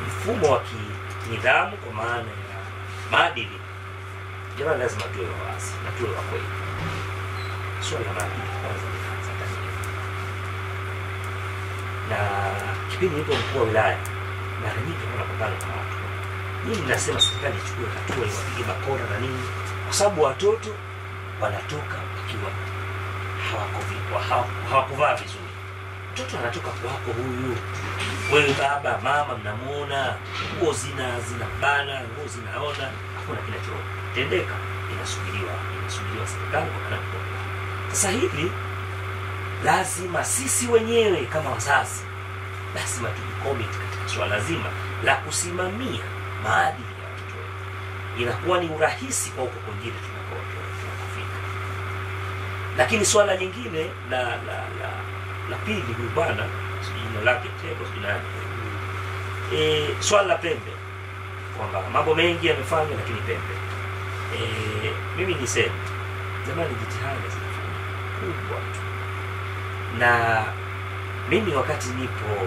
mfumo wa kinidhamu kwa maana ya maadili, jamani, lazima tuwe wazi na tuwe wa kweli. Swala la maadili kwanza linaanza ndani. Na kipindi nipo mkuu wa wilaya, mara nyingi tunapambana na watu. Mimi ninasema serikali ichukue hatua, iwapige bakora na nini, kwa sababu watoto wanatoka wakiwa hawakuvaa vizuri. Mtoto anatoka kwako huyu, wewe baba mama mnamuona nguo zinabana, nguo zinaona, hakuna kinachotendeka, inasubiriwa serikali kwa kana. Sasa hivi lazima sisi wenyewe kama wazazi lazima tujicommit katika swala zima la kusimamia maadili ya watoto wetu. Inakuwa ni urahisi kwa huko kwingine tunakofika. Lakini swala lingine la pili, huyu bwana jina lake Tebo swala la Pembe, kwamba mambo mengi yamefanywa lakini Pembe, mimi niseme jamani, jitihada zinafanya kubwa tu. Na mimi wakati nipo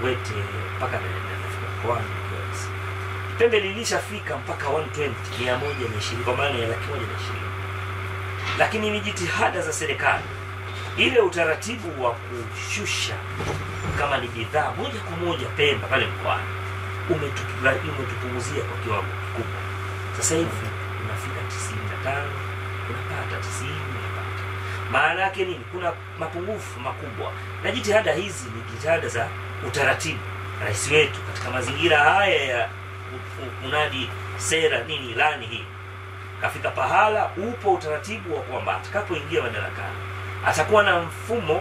Wete mpaka nafika kwa Pembe lilishafika mpaka 120 kwa maana ya 120. Lakini ni jitihada za serikali, ile utaratibu wa kushusha kama ni bidhaa moja kwa moja Pemba pale mkoani umetupunguzia kwa kiwango kikubwa. Sasa hivi unafika 95, unapata 90, unapata. Maana yake nini? Kuna mapungufu makubwa, na jitihada hizi ni jitihada za utaratibu. Rais wetu katika mazingira haya ya unadi sera nini ilani hii, kafika pahala upo utaratibu wa kwamba atakapoingia madarakani atakuwa na mfumo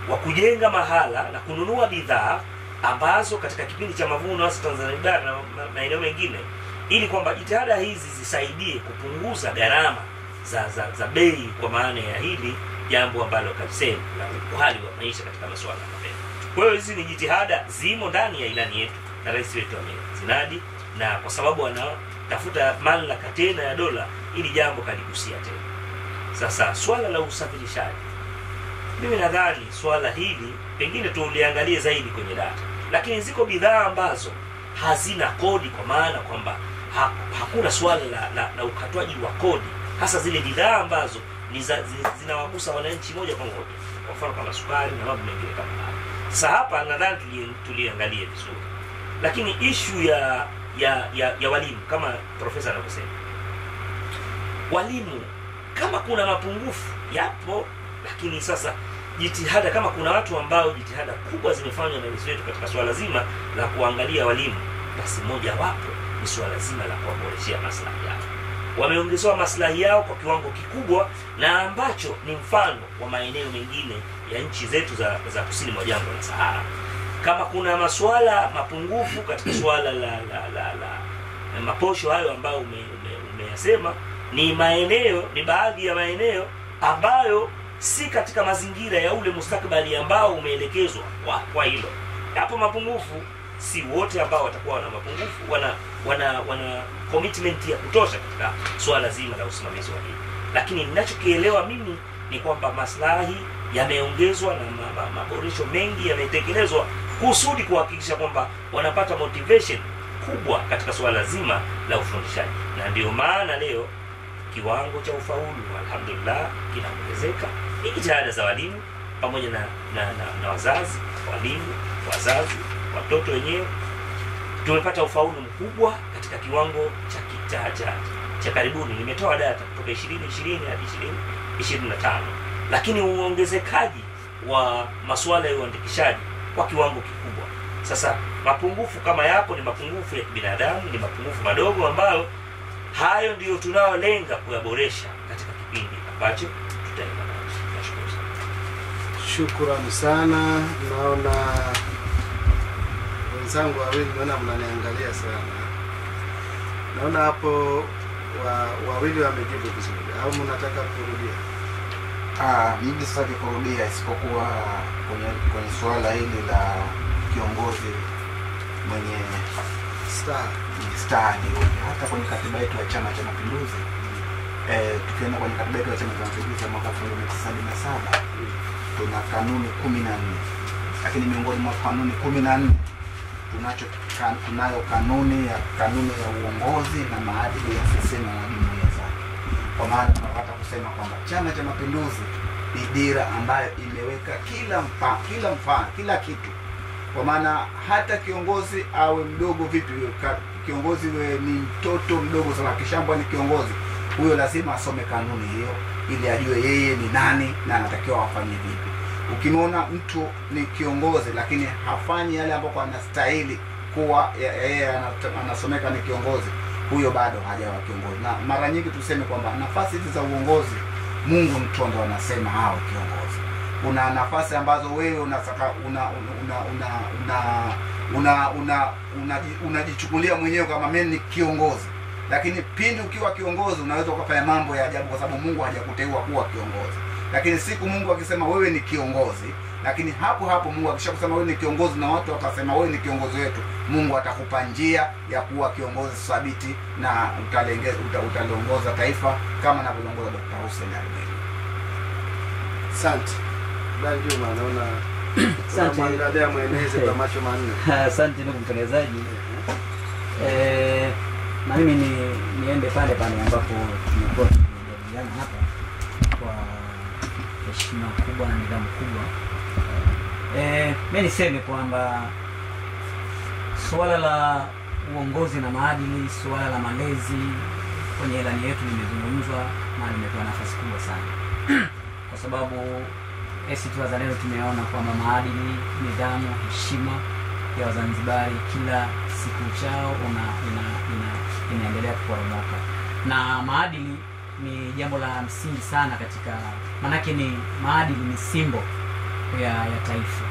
wa kujenga mahala na kununua bidhaa ambazo katika kipindi cha mavuno hasa Tanzania Bara na maeneo mengine, ili kwamba jitihada hizi zisaidie kupunguza gharama za bei, kwa maana ya hili jambo ambalo kasema la uhali wa maisha katika masuala ya fedha. Kwa hiyo hizi ni jitihada zimo ndani ya ilani yetu na rais wetu amezinadi, na kwa sababu tafuta mamlaka tena ya dola ili jambo kaligusia tena. Sasa swala la usafirishaji, mimi nadhani swala hili pengine tuliangalie zaidi kwenye data, lakini ziko bidhaa ambazo hazina kodi, kwa maana kwamba hakuna swala la ukatwaji wa kodi, hasa zile bidhaa ambazo zinawagusa wananchi moja kwa moja, kwa mfano kama sukari na mambo mengine kama hayo. Sasa hapa nadhani tuliangalie vizuri, lakini issue ya walimu kama profesa anavyosema, walimu kama kuna mapungufu yapo, lakini sasa jitihada, kama kuna watu ambao jitihada kubwa zimefanywa na rais wetu katika swala zima la kuangalia walimu, basi moja wapo ni swala zima la kuwaboreshia maslahi yao. Wameongezewa maslahi yao kwa kiwango kikubwa, na ambacho ni mfano wa maeneo mengine ya nchi zetu za kusini mwa jangwa la Sahara. Kama kuna masuala mapungufu katika swala la maposho hayo ambayo umeyasema, ni baadhi ya maeneo ambayo si katika mazingira ya ule mustakabali ambao umeelekezwa kwa hilo. Hapo mapungufu, si wote ambao watakuwa na mapungufu wana commitment ya kutosha katika swala zima la usimamizi wa hili. Lakini ninachokielewa mimi ni kwamba maslahi yameongezwa na maboresho mengi yametekelezwa kusudi kuhakikisha kwamba wanapata motivation kubwa katika swala zima la ufundishaji, na ndio maana leo kiwango cha ufaulu alhamdulillah kinaongezeka. Ni jitihada za walimu pamoja na wazazi, walimu, wazazi, watoto wenyewe. Tumepata ufaulu mkubwa katika kiwango cha karibuni. Nimetoa data kutoka 2020 hadi 2025, lakini uongezekaji wa masuala ya uandikishaji kwa kiwango kikubwa. Sasa mapungufu kama yapo, ni mapungufu ya kibinadamu, ni mapungufu madogo ambayo hayo ndio tunaolenga kuyaboresha katika kipindi ambacho tutaenda nacho. Nashukuru sana. Shukrani sana. Naona wenzangu wawili, naona mnaniangalia sana. Naona hapo wawili wamejibu vizuri, au mnataka kurudia? Mimi sitaki kurudia, isipokuwa kwenye swala hili la kiongozi mwenye star ni hata kwenye katiba yetu ya Chama cha Mapinduzi. Tukienda kwenye katiba yetu ya Chama cha Mapinduzi ya mwaka 1977 tuna kanuni 14, lakini miongoni mwa kanuni 14 tunayo kanuni ya uongozi na maadili ya CCM na jumuiya zake. Kwa maana tunapata kusema kwamba Chama cha Mapinduzi ni dira ambayo imeweka kila kitu. Kwa maana hata kiongozi awe mdogo vipi, kiongozi we ni mtoto mdogo sana, kishambwa ni kiongozi, huyo lazima asome kanuni hiyo ili ajue yeye ni nani na anatakiwa afanye vipi. Ukimwona mtu ni kiongozi lakini hafanyi yale ambayo anastahili kuwa yeye anasomeka ni kiongozi, huyo bado hajawa kiongozi. Na mara nyingi tuseme kwamba nafasi hizi za uongozi Mungu ndo anasema hao kiongozi. Kuna nafasi ambazo wewe unataka unajichukulia mwenyewe kama mimi ni kiongozi, lakini pindi ukiwa kiongozi unaweza ukafanya mambo ya ajabu kwa sababu Mungu hajakuteua kuwa kiongozi. Lakini siku Mungu akisema wewe ni kiongozi, lakini hapo Mungu akishakusema wewe ni kiongozi na watu watasema wewe ni kiongozi wetu, Mungu atakupa njia ya kuwa kiongozi thabiti na utaliongoza taifa kama anavyoongoza Dr. Hussein Ali Mwinyi. Asante. Bali Juma, naona mwangalia mweneze kwa macho manne. Asante ndugu mtangazaji. Na mimi niende pale ambapo tumekuwa tukijadiliana hapa kwa heshima kubwa na nidhamu kubwa. Mimi niseme kwamba suala la uongozi na maadili, suala la malezi kwenye ilani yetu limezungumzwa na limepewa nafasi kubwa sana. Kwa sababu ACT Wazalendo tumeona kwamba maadili, nidhamu, heshima ya Wazanzibari kila siku chao inaendelea kuporomoka. Na maadili ni jambo la msingi sana katika, manake ni maadili ni simbo ya taifa.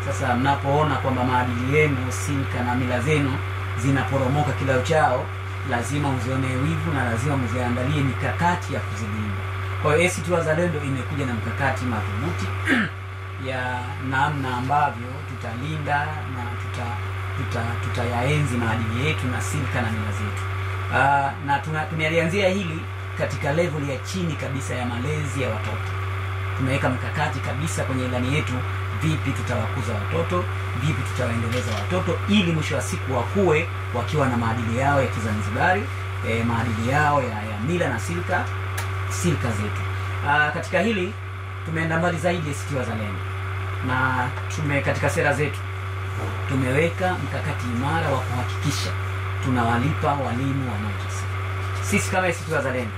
Sasa mnapoona kwamba maadili yenu, silka na mila zenu zinaporomoka kila uchao, lazima mzione wivu na lazima mziandalie mikakati ya kuzilinda. Kwa hiyo ACT Wazalendo imekuja na mkakati madhubuti ya namna ambavyo tutalinda na tutayaenzi maadili yetu na silka na mila zetu. Na tumelianzia hili katika level ya chini kabisa ya malezi ya watoto. Tumeweka mkakati kabisa kwenye ilani yetu, vipi tutawakuza watoto, vipi tutawaendeleza watoto, ili mwisho wa siku wakue wakiwa na maadili yao ya Kizanzibari, maadili yao ya mila na silka zetu. Katika hili tumeenda mbali zaidi ACT Wazalendo, na katika sera zetu tumeweka mkakati imara wa kuhakikisha tunawalipa walimu wanaoteseka. Sisi kama ACT Wazalendo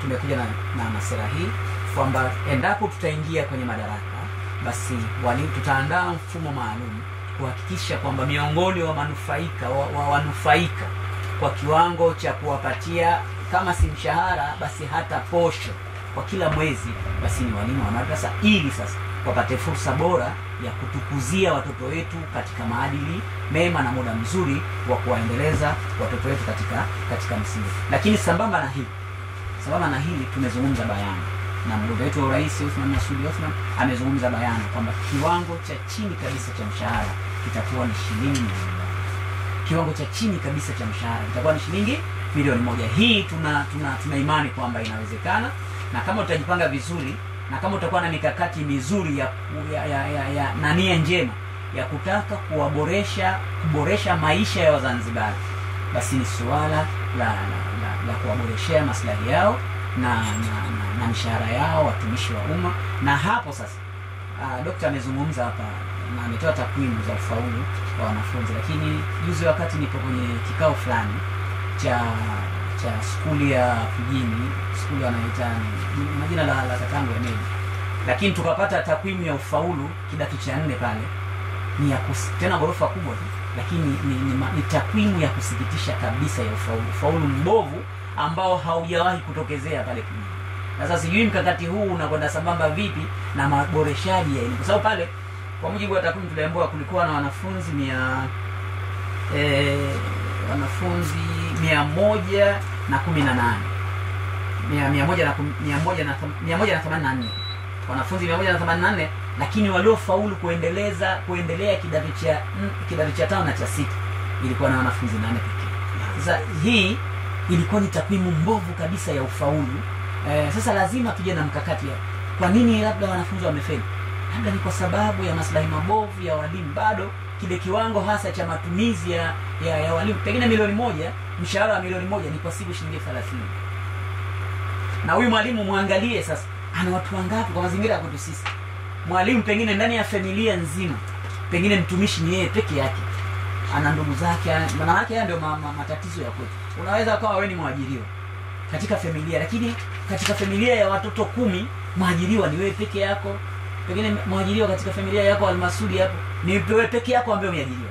tumekuja na sera hii kwamba endapo tutaingia kwenye madaraka, basi walimu tutaandaa mfumo maalum kuhakikisha kwamba miongoni wa wanufaika kwa kiwango cha kuwapatia kama si mshahara basi hata posho kwa kila mwezi, basi ni walimu wa madrasa, ili sasa wapate fursa bora ya kutukuzia watoto wetu katika maadili mema na muda mzuri wa kuwaendeleza watoto wetu katika msingi. Lakini sambamba na hili tumezungumza bayana, na mgombea wetu wa Rais Othman Masoud Othman amezungumza bayana kwamba kiwango cha chini kabisa cha mshahara kitakuwa ni shilingi milioni 1. Kiwango cha chini kabisa cha mshahara kitakuwa ni shilingi milioni 1. Hii tuna imani kwamba inawezekana, na kama utajipanga vizuri, na kama utakuwa na mikakati mizuri na nia njema ya kutaka kuboresha maisha ya Wazanzibari, basi ni suala la kuwaboreshea maslahi yao na mishahara yao watumishi wa umma. Na hapo sasa Dr. amezungumza hapa na ametoa takwimu za ufaulu wa wanafunzi, lakini juzi wakati nipo kwenye kikao fulani cha skuli ya Pujini, skuli wanaita majina la katangu ya Medi, lakini tukapata takwimu ya ufaulu kidato cha 4 pale ni tena ghorofa kubwa tu, lakini ni takwimu ya kusikitisha kabisa ya ufaulu mbovu ambao haujawahi kutokezea pale Pujini. Sasa sijui mkakati huu unakwenda sambamba vipi na maboreshaji ya elimu, kwa sababu pale kwa mujibu wa takwimu tuliambiwa kulikuwa na wanafunzi 184 wanafunzi 184, lakini waliofaulu kuendelea kidato cha 5 na cha 6 ilikuwa na wanafunzi 8 pekee. Sasa hii ilikuwa ni takwimu mbovu kabisa ya ufaulu. Sasa lazima tuje na mkakati ya kwa nini labda wanafunzi wamefeli. Labda ni kwa sababu ya maslahi mabovu ya walimu. Bado kile kiwango hasa cha matumizi ya walimu, pengine milioni 1, mshahara wa milioni 1 ni kwa siku shilingi 30. Na huyu mwalimu muangalie sasa ana watu wangapi kwa mazingira ya kwetu sisi. Mwalimu pengine ndani ya familia nzima, pengine mtumishi ni yeye peke yake, ana ndugu zake, maana yake haya ndio matatizo ya kwetu. Unaweza kuwa wewe ni mwajiriwa katika familia, lakini katika familia ya watoto 10 mwajiriwa ni wewe peke yako. Pengine mwajiriwa katika familia yako Almasudi hapo ni wewe peke yako ambaye umeajiriwa.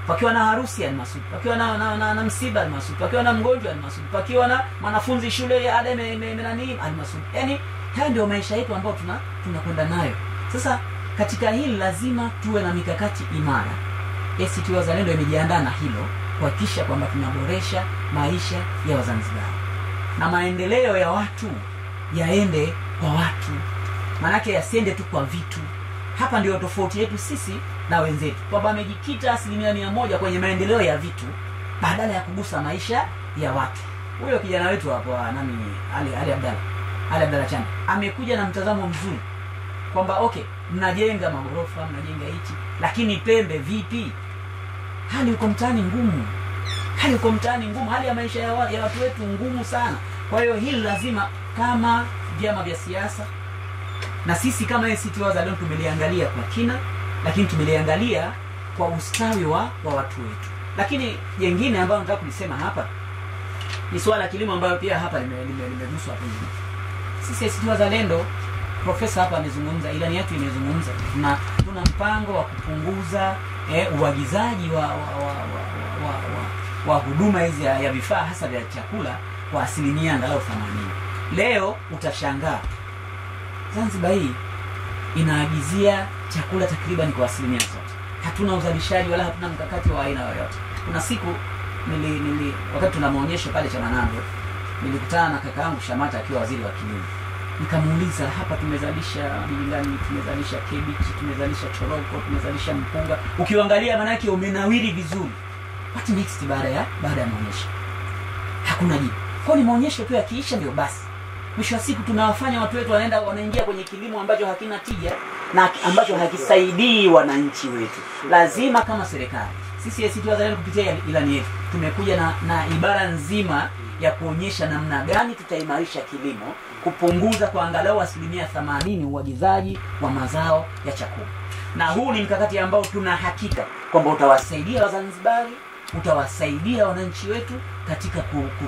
Pakiwa na harusi Almasudi, pakiwa na msiba Almasudi, pakiwa na mgonjwa Almasudi, pakiwa na mwanafunzi shule ya ada nani Almasudi. Yaani haya ndio maisha yetu ambayo tunakwenda nayo. Sasa katika hili lazima tuwe na mikakati imara. ACT Wazalendo imejiandaa na hilo kuhakikisha kwamba tunaboresha maisha ya Wazanzibari na maendeleo ya watu yaende kwa watu, manake yasiende tu kwa vitu. Hapa ndio tofauti yetu sisi na wenzetu, kwamba amejikita 100% kwenye maendeleo ya vitu badala ya kugusa maisha ya watu. Huyo kijana wetu hapo Ali Abdalla Chande amekuja na mtazamo mzuri kwamba okay, mnajenga magorofa, mnajenga hichi, lakini Pembe vipi? Hali uko mtaani ngumu. Hali ya maisha ya watu wetu ngumu sana. Kwa hiyo hili lazima kama vyama vya siasa na sisi kama ACT Wazalendo tumeliangalia kwa kina, lakini tumeliangalia kwa ustawi wa watu wetu. Lakini jengine ambalo nataka kulisema hapa ni swala la kilimo ambayo pia hapa limeguswa hapo hivi. Sisi ACT Wazalendo, profesa hapa amezungumza, ilani yetu imezungumza, tuna mpango wa kupunguza uagizaji wa huduma hizi ya vifaa hasa vya chakula kwa asilimia angalau 80. Leo utashangaa Zanzibar hii inaagizia chakula takriban kwa asilimia zote. Hatuna uzalishaji wala hatuna mkakati wa aina yoyote. Kuna siku wakati tuna maonyesho pale cha Manando, nilikutana na kaka yangu Shamata akiwa waziri wa kilimo. Nikamuuliza, hapa tumezalisha bilingani, tumezalisha kebichi, tumezalisha choroko, tumezalisha mpunga. Ukiangalia manake umenawiri vizuri. What next baada ya maonyesho? Hakuna jibu. Kwa ni maonyesho tu yakiisha ndio basi. Mwisho wa siku tunawafanya watu wetu wanaingia kwenye kilimo ambacho hakina tija na ambacho hakisaidii wananchi wetu. Lazima kama serikali, sisi ACT Wazalendo kupitia ilani yetu tumekuja na ibara nzima ya kuonyesha namna gani tutaimarisha kilimo, kupunguza kwa angalau 80% uagizaji wa mazao ya chakula. Na huu ni mkakati ambao tuna hakika kwamba utawasaidia Wazanzibari, utawasaidia wananchi wetu katika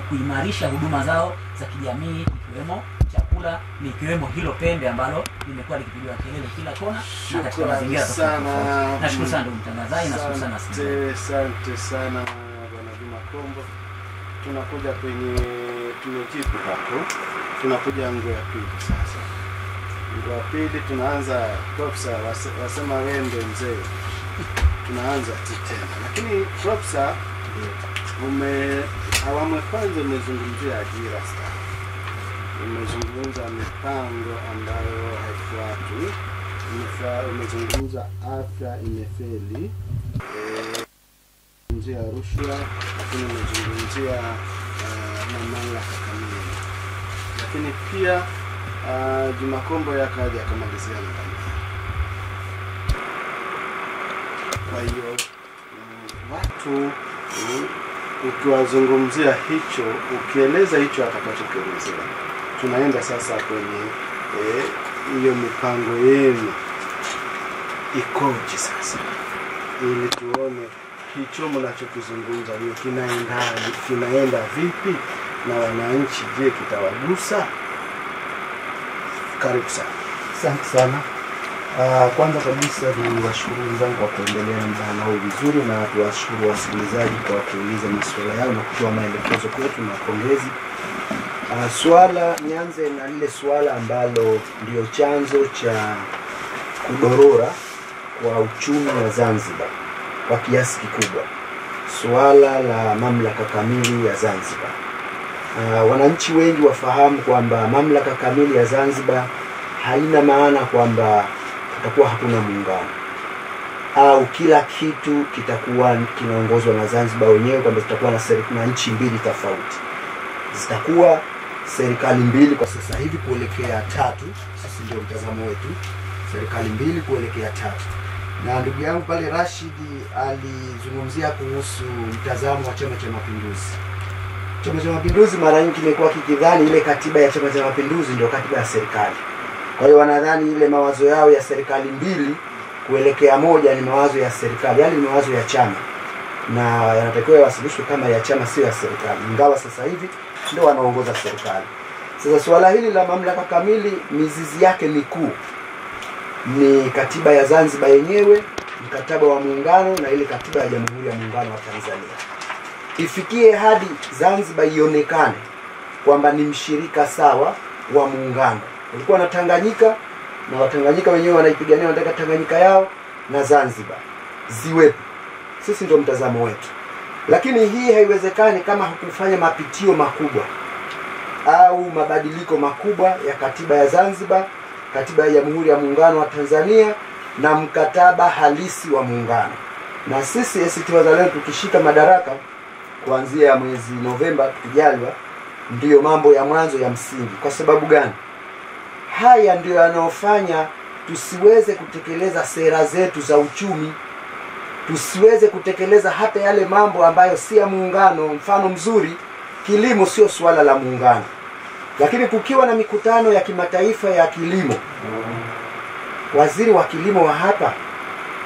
kuimarisha huduma zao za kijamii, ikiwemo chakula, ikiwemo hilo pembe ambalo limekuwa likipigiwa kelele kila kona na katika mazingira tofauti. Nashukuru sana ndugu mtangazaji, nashukuru sana asante sana Bwana Juma Kombo. Tunakuja kwenye tumejibu hapo. Tunakuja nguo ya pili sasa. Nguo ya pili tunaanza Profesa wasema wewe ndio mzee. Tunaanza tena. Lakini Profesa awamu ya kwanza umezungumzia ajira sana. Umezungumza mipango ambayo haifuatwi. Umezungumza afya imefeli. Umezungumzia rushwa, lakini umezungumzia mamlaka kamili. Lakini pia Juma Kombo yakaja akamalizia ndani. Kwa hiyo watu ukiwazungumzia hicho, ukieleza hicho atakachokielezea, tunaenda sasa kwenye hiyo mipango yenu ikoje sasa, ili tuone hicho mnachokizungumza ni kinaenda vipi na wananchi, je kitawagusa? Karibu sana. Asante sana. Kwanza kabisa ni washukuru wenzangu kwa kuendelea na mjadala huu vizuri, na tuwashukuru wasikilizaji kwa kuuliza maswala yao na kutoa maelekezo kwetu na pongezi. Nianze na lile swala ambalo ndio chanzo cha kudorora kwa uchumi wa Zanzibar kwa kiasi kikubwa, swala la mamlaka kamili ya Zanzibar. Wananchi wengi wafahamu kwamba mamlaka kamili ya Zanzibar haina maana kwamba kutakuwa hakuna muungano au kila kitu kitakuwa kinaongozwa na Zanzibar wenyewe, kwamba zitakuwa na nchi mbili tofauti. Zitakuwa serikali mbili kwa sasa hivi kuelekea tatu. Sisi ndio mtazamo wetu, serikali mbili kuelekea tatu. Na ndugu yangu pale Rashidi alizungumzia kuhusu mtazamo wa Chama cha Mapinduzi. Chama cha Mapinduzi mara nyingi kimekuwa kikidhani ile katiba ya Chama cha Mapinduzi ndio katiba ya serikali. Kwa hiyo wanadhani ile mawazo yao ya serikali mbili kuelekea moja ni mawazo ya serikali, yani ni mawazo ya chama, na yanatakiwa yawasilishwe kama ya chama, sio ya serikali, ingawa sasa hivi ndio wanaongoza serikali. Sasa swala hili la mamlaka kamili, mizizi yake mikuu ni katiba ya Zanzibar yenyewe, mkataba wa muungano na ile katiba ya Jamhuri ya Muungano wa Tanzania. Ifikie hadi Zanzibar ionekane kwamba ni mshirika sawa wa muungano. Kulikuwa na Tanganyika na Watanganyika wenyewe wanaipigania, wanataka Tanganyika yao na Zanzibar ziwepo. Sisi ndio mtazamo wetu. Lakini hii haiwezekani kama hukufanya mapitio makubwa au mabadiliko makubwa ya katiba ya Zanzibar, katiba ya Jamhuri ya Muungano wa Tanzania na mkataba halisi wa muungano. Na sisi ACT Wazalendo tukishika madaraka kuanzia mwezi Novemba tukijaliwa, ndiyo mambo ya mwanzo ya msingi. Kwa sababu gani? Haya ndio yanayofanya tusiweze kutekeleza sera zetu za uchumi, tusiweze kutekeleza hata yale mambo ambayo si ya muungano. Mfano mzuri, kilimo sio swala la muungano, lakini kukiwa na mikutano ya kimataifa ya kilimo, waziri wa kilimo wa hapa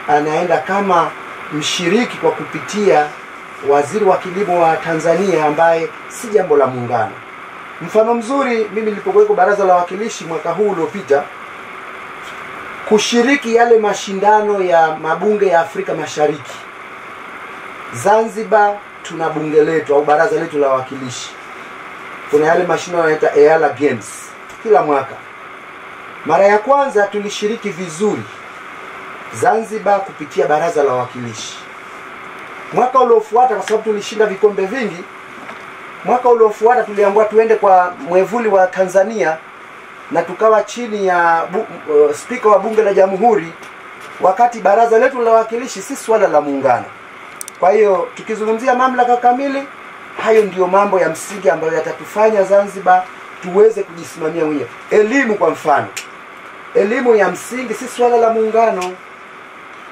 anaenda kama mshiriki kwa kupitia waziri wa kilimo wa Tanzania, ambaye si jambo la muungano. Mfano mzuri, mimi nilipokuwa baraza la wawakilishi mwaka huu uliopita kushiriki yale mashindano ya mabunge ya Afrika Mashariki, Zanzibar tuna bunge letu au baraza letu la wawakilishi, kuna yale mashindano yanaitwa EALA Games kila mwaka. Mara ya kwanza tulishiriki vizuri Zanzibar kupitia baraza la wawakilishi. Mwaka uliofuata, kwa sababu tulishinda vikombe vingi, mwaka uliofuata tuliambiwa tuende kwa mwevuli wa Tanzania na tukawa chini ya spika wa bunge la jamhuri, wakati baraza letu la wawakilishi si swala la muungano. Kwa hiyo tukizungumzia mamlaka kamili, hayo ndiyo mambo ya msingi ambayo yatatufanya Zanzibar tuweze kujisimamia mwenyewe. Elimu kwa mfano, elimu ya msingi si swala la muungano.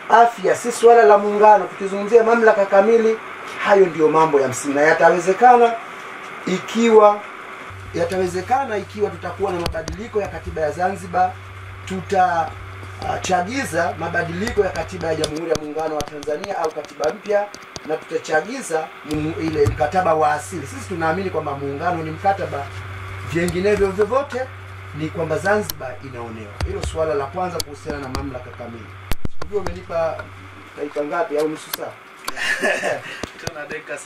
Afya si swala la muungano. Tukizungumzia mamlaka kamili, hayo ndiyo mambo ya msingi, na yatawezekana ikiwa tutakuwa na mabadiliko ya katiba ya Zanzibar. Tutachagiza mabadiliko ya katiba ya Jamhuri ya Muungano wa Tanzania au katiba mpya, na tutachagiza ile mkataba wa asili. Sisi tunaamini kwamba muungano ni mkataba, vinginevyo vyovyote ni kwamba Zanzibar inaonewa. Hilo swala la kwanza kuhusiana na mamlaka kamili. Sijui umenipa dakika ngapi au nusu saa? Tuna dakika 7.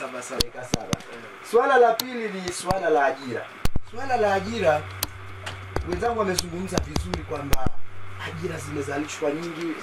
Swala la pili ni swala la ajira. Swala la ajira, wenzangu wamezungumza vizuri kwamba ajira zimezalishwa nyingi.